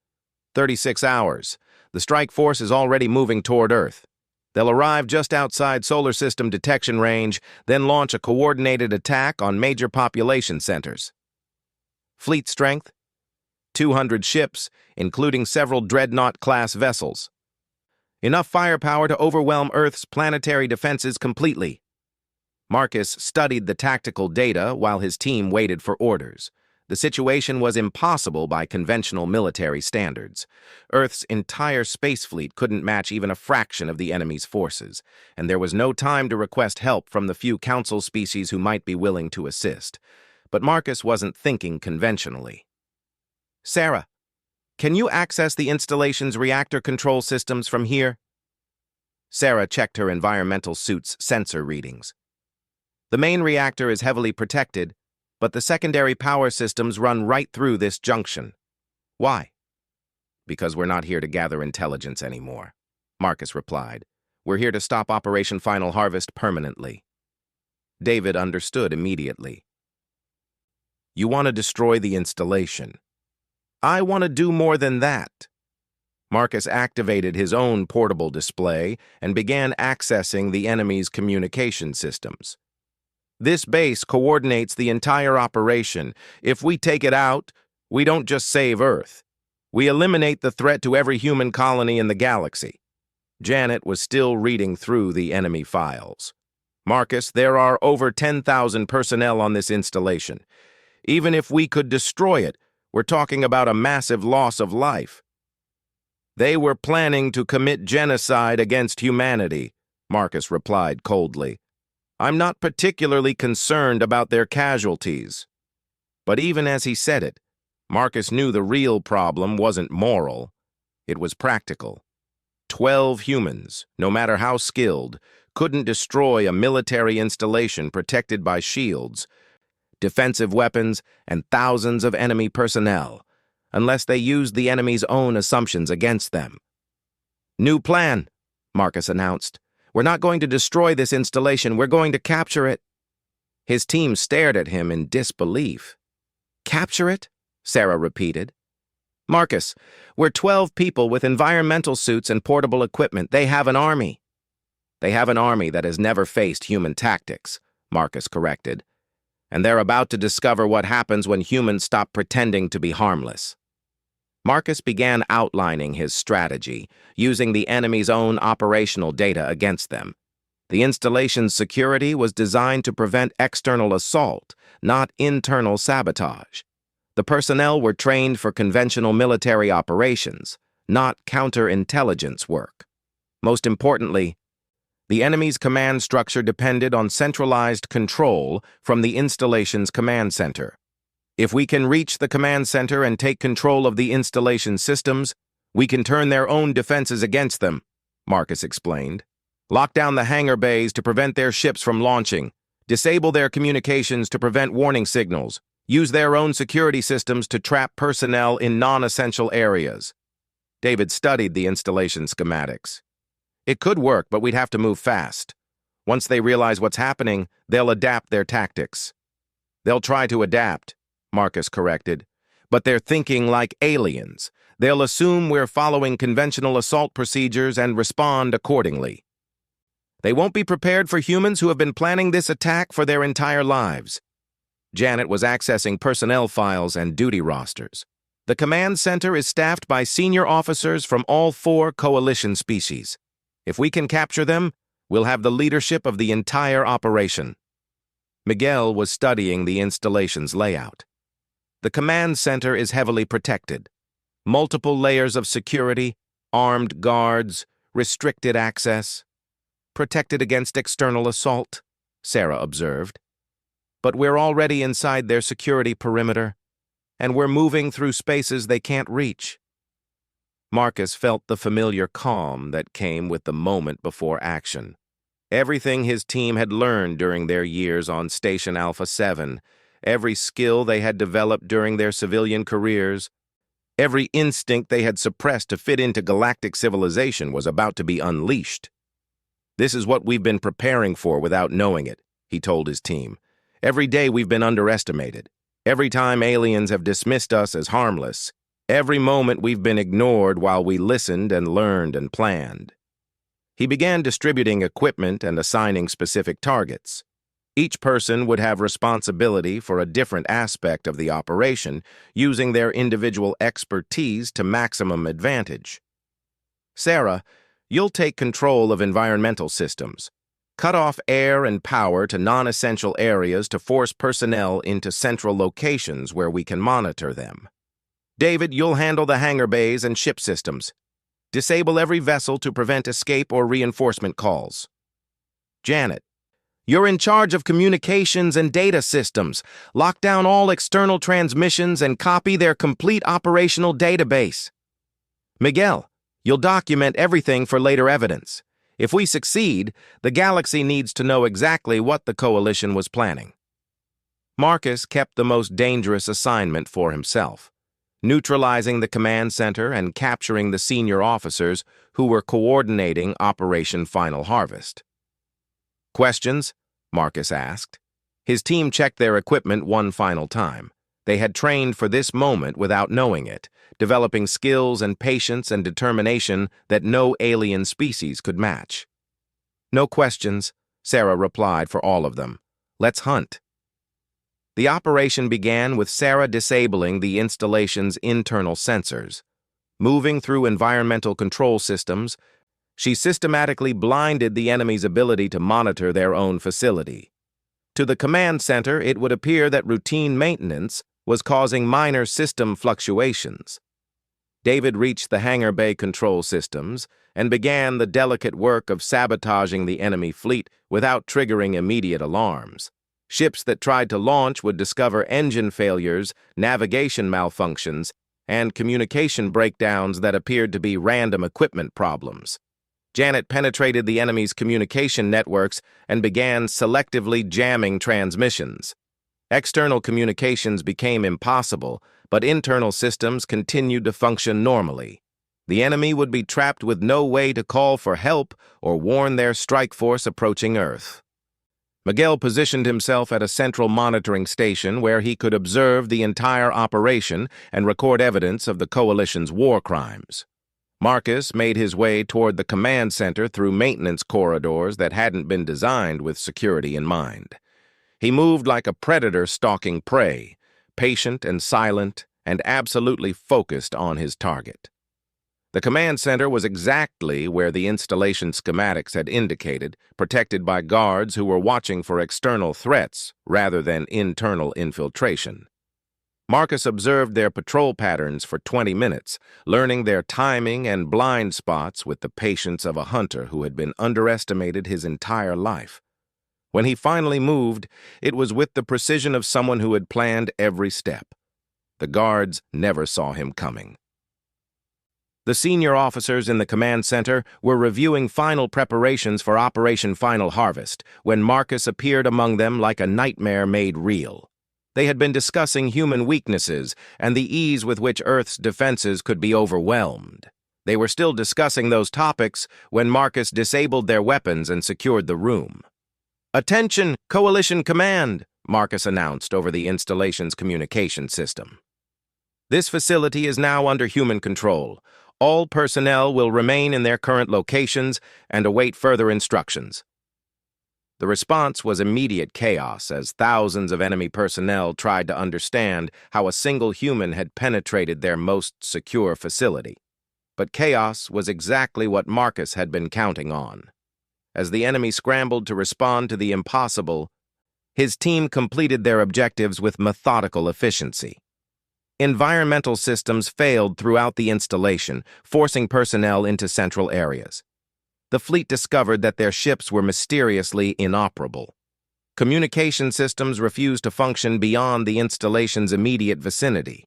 36 hours. The strike force is already moving toward Earth. They'll arrive just outside solar system detection range, then launch a coordinated attack on major population centers. Fleet strength? 200 ships, including several dreadnought-class vessels. Enough firepower to overwhelm Earth's planetary defenses completely. Marcus studied the tactical data while his team waited for orders. The situation was impossible by conventional military standards. Earth's entire space fleet couldn't match even a fraction of the enemy's forces, and there was no time to request help from the few council species who might be willing to assist. But Marcus wasn't thinking conventionally. "Sarah, can you access the installation's reactor control systems from here?" Sarah checked her environmental suit's sensor readings. "The main reactor is heavily protected, but the secondary power systems run right through this junction." "Why?" "Because we're not here to gather intelligence anymore," Marcus replied. "We're here to stop Operation Final Harvest permanently." David understood immediately. "You want to destroy the installation." "I want to do more than that." Marcus activated his own portable display and began accessing the enemy's communication systems. "This base coordinates the entire operation. If we take it out, we don't just save Earth. We eliminate the threat to every human colony in the galaxy." Janet was still reading through the enemy files. "Marcus, there are over 10,000 personnel on this installation. Even if we could destroy it, we're talking about a massive loss of life." "They were planning to commit genocide against humanity," Marcus replied coldly. "I'm not particularly concerned about their casualties." But even as he said it, Marcus knew the real problem wasn't moral. It was practical. 12 humans, no matter how skilled, couldn't destroy a military installation protected by shields, defensive weapons, and thousands of enemy personnel, unless they used the enemy's own assumptions against them. "New plan," Marcus announced. "We're not going to destroy this installation, we're going to capture it." His team stared at him in disbelief. "Capture it?" Sarah repeated. "Marcus, we're 12 people with environmental suits and portable equipment. They have an army." "They have an army that has never faced human tactics," Marcus corrected. "And they're about to discover what happens when humans stop pretending to be harmless." Marcus began outlining his strategy, using the enemy's own operational data against them. The installation's security was designed to prevent external assault, not internal sabotage. The personnel were trained for conventional military operations, not counterintelligence work. Most importantly, the enemy's command structure depended on centralized control from the installation's command center. If we can reach the command center and take control of the installation systems, we can turn their own defenses against them, Marcus explained. Lock down the hangar bays to prevent their ships from launching, disable their communications to prevent warning signals, use their own security systems to trap personnel in non-essential areas. David studied the installation schematics. It could work, but we'd have to move fast. Once they realize what's happening, they'll adapt their tactics. They'll try to adapt, Marcus corrected, but they're thinking like aliens. They'll assume we're following conventional assault procedures and respond accordingly. They won't be prepared for humans who have been planning this attack for their entire lives. Janet was accessing personnel files and duty rosters. The command center is staffed by senior officers from all 4 coalition species. If we can capture them, we'll have the leadership of the entire operation. Miguel was studying the installation's layout. The command center is heavily protected. Multiple layers of security, armed guards, restricted access. Protected against external assault, Sarah observed. But we're already inside their security perimeter, and we're moving through spaces they can't reach. Marcus felt the familiar calm that came with the moment before action. Everything his team had learned during their years on Station Alpha 7, every skill they had developed during their civilian careers, every instinct they had suppressed to fit into galactic civilization was about to be unleashed. This is what we've been preparing for without knowing it, he told his team. Every day we've been underestimated. Every time aliens have dismissed us as harmless. Every moment we've been ignored while we listened and learned and planned. He began distributing equipment and assigning specific targets. Each person would have responsibility for a different aspect of the operation, using their individual expertise to maximum advantage. Sarah, you'll take control of environmental systems. Cut off air and power to non-essential areas to force personnel into central locations where we can monitor them. David, you'll handle the hangar bays and ship systems. Disable every vessel to prevent escape or reinforcement calls. Janet, you're in charge of communications and data systems. Lock down all external transmissions and copy their complete operational database. Miguel, you'll document everything for later evidence. If we succeed, the galaxy needs to know exactly what the coalition was planning. Marcus kept the most dangerous assignment for himself, neutralizing the command center and capturing the senior officers who were coordinating Operation Final Harvest. Questions? Marcus asked. His team checked their equipment one final time. They had trained for this moment without knowing it, developing skills and patience and determination that no alien species could match. No questions, Sarah replied for all of them. Let's hunt. The operation began with Sarah disabling the installation's internal sensors. Moving through environmental control systems, she systematically blinded the enemy's ability to monitor their own facility. To the command center, it would appear that routine maintenance was causing minor system fluctuations. David reached the hangar bay control systems and began the delicate work of sabotaging the enemy fleet without triggering immediate alarms. Ships that tried to launch would discover engine failures, navigation malfunctions, and communication breakdowns that appeared to be random equipment problems. Janet penetrated the enemy's communication networks and began selectively jamming transmissions. External communications became impossible, but internal systems continued to function normally. The enemy would be trapped with no way to call for help or warn their strike force approaching Earth. Miguel positioned himself at a central monitoring station where he could observe the entire operation and record evidence of the coalition's war crimes. Marcus made his way toward the command center through maintenance corridors that hadn't been designed with security in mind. He moved like a predator stalking prey, patient and silent and absolutely focused on his target. The command center was exactly where the installation schematics had indicated, protected by guards who were watching for external threats rather than internal infiltration. Marcus observed their patrol patterns for 20 minutes, learning their timing and blind spots with the patience of a hunter who had been underestimated his entire life. When he finally moved, it was with the precision of someone who had planned every step. The guards never saw him coming. The senior officers in the command center were reviewing final preparations for Operation Final Harvest when Marcus appeared among them like a nightmare made real. They had been discussing human weaknesses and the ease with which Earth's defenses could be overwhelmed. They were still discussing those topics when Marcus disabled their weapons and secured the room. "Attention, Coalition Command," Marcus announced over the installation's communication system. "This facility is now under human control. All personnel will remain in their current locations and await further instructions." The response was immediate chaos as thousands of enemy personnel tried to understand how a single human had penetrated their most secure facility. But chaos was exactly what Marcus had been counting on. As the enemy scrambled to respond to the impossible, his team completed their objectives with methodical efficiency. Environmental systems failed throughout the installation, forcing personnel into central areas. The fleet discovered that their ships were mysteriously inoperable. Communication systems refused to function beyond the installation's immediate vicinity.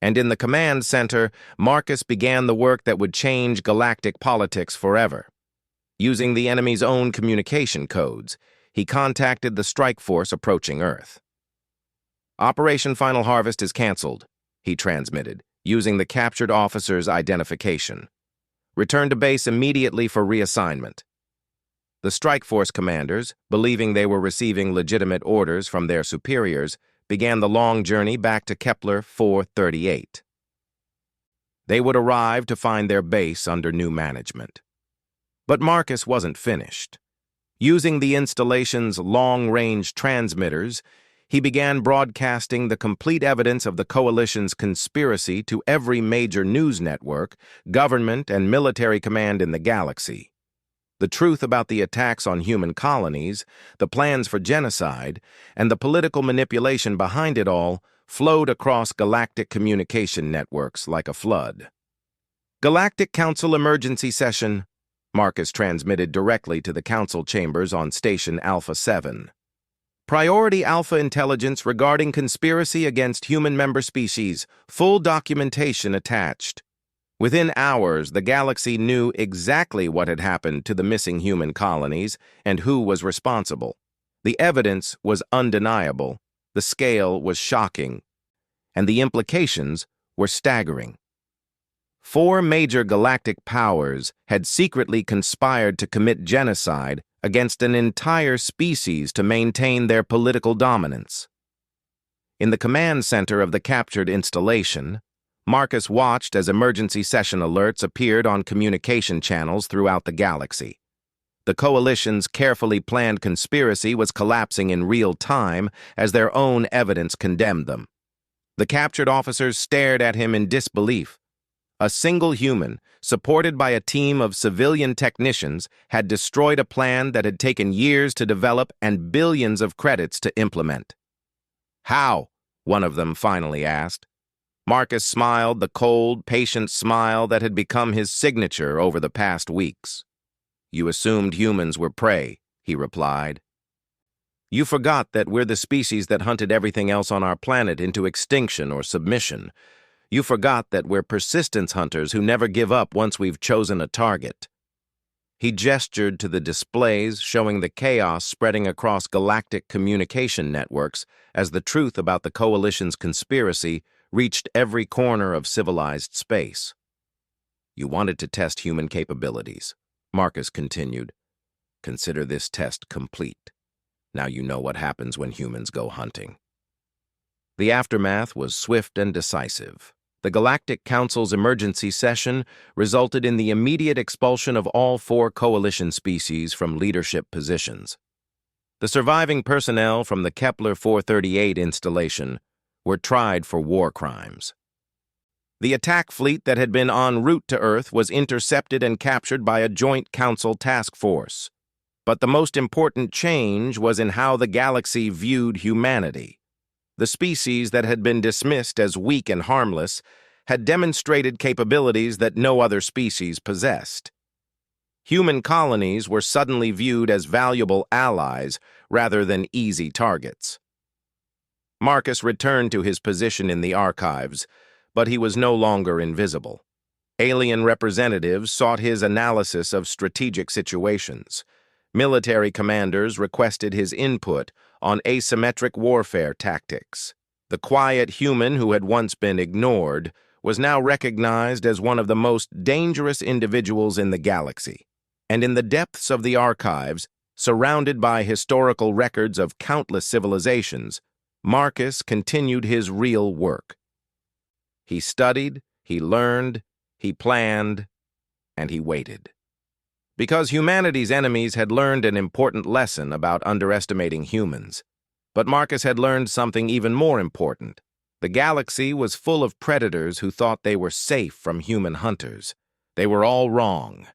And in the command center, Marcus began the work that would change galactic politics forever. Using the enemy's own communication codes, he contacted the strike force approaching Earth. "Operation Final Harvest is canceled," he transmitted, using the captured officer's identification. "Return to base immediately for reassignment." The strike force commanders, believing they were receiving legitimate orders from their superiors, began the long journey back to Kepler 438. They would arrive to find their base under new management. But Marcus wasn't finished. Using the installation's long-range transmitters, he began broadcasting the complete evidence of the Coalition's conspiracy to every major news network, government, and military command in the galaxy. The truth about the attacks on human colonies, the plans for genocide, and the political manipulation behind it all flowed across galactic communication networks like a flood. "Galactic Council Emergency Session," Marcus transmitted directly to the council chambers on Station Alpha 7. "Priority Alpha intelligence regarding conspiracy against human member species. Full documentation attached." Within hours, the galaxy knew exactly what had happened to the missing human colonies and who was responsible. The evidence was undeniable, the scale was shocking, and the implications were staggering. 4 major galactic powers had secretly conspired to commit genocide against an entire species to maintain their political dominance. In the command center of the captured installation, Marcus watched as emergency session alerts appeared on communication channels throughout the galaxy. The Coalition's carefully planned conspiracy was collapsing in real time as their own evidence condemned them. The captured officers stared at him in disbelief. A single human, supported by a team of civilian technicians, had destroyed a plan that had taken years to develop and billions of credits to implement. "How?" one of them finally asked. Marcus smiled the cold, patient smile that had become his signature over the past weeks. "You assumed humans were prey," he replied. "You forgot that we're the species that hunted everything else on our planet into extinction or submission. You forgot that we're persistence hunters who never give up once we've chosen a target." He gestured to the displays showing the chaos spreading across galactic communication networks as the truth about the Coalition's conspiracy reached every corner of civilized space. "You wanted to test human capabilities," Marcus continued. "Consider this test complete. Now you know what happens when humans go hunting." The aftermath was swift and decisive. The Galactic Council's emergency session resulted in the immediate expulsion of all 4 Coalition species from leadership positions. The surviving personnel from the Kepler 438 installation were tried for war crimes. The attack fleet that had been en route to Earth was intercepted and captured by a joint council task force. But the most important change was in how the galaxy viewed humanity. The species that had been dismissed as weak and harmless had demonstrated capabilities that no other species possessed. Human colonies were suddenly viewed as valuable allies rather than easy targets. Marcus returned to his position in the archives, but he was no longer invisible. Alien representatives sought his analysis of strategic situations. Military commanders requested his input on asymmetric warfare tactics. The quiet human who had once been ignored was now recognized as one of the most dangerous individuals in the galaxy. And in the depths of the archives, surrounded by historical records of countless civilizations, Marcus continued his real work. He studied, he learned, he planned, and he waited. Because humanity's enemies had learned an important lesson about underestimating humans. But Marcus had learned something even more important. The galaxy was full of predators who thought they were safe from human hunters. They were all wrong.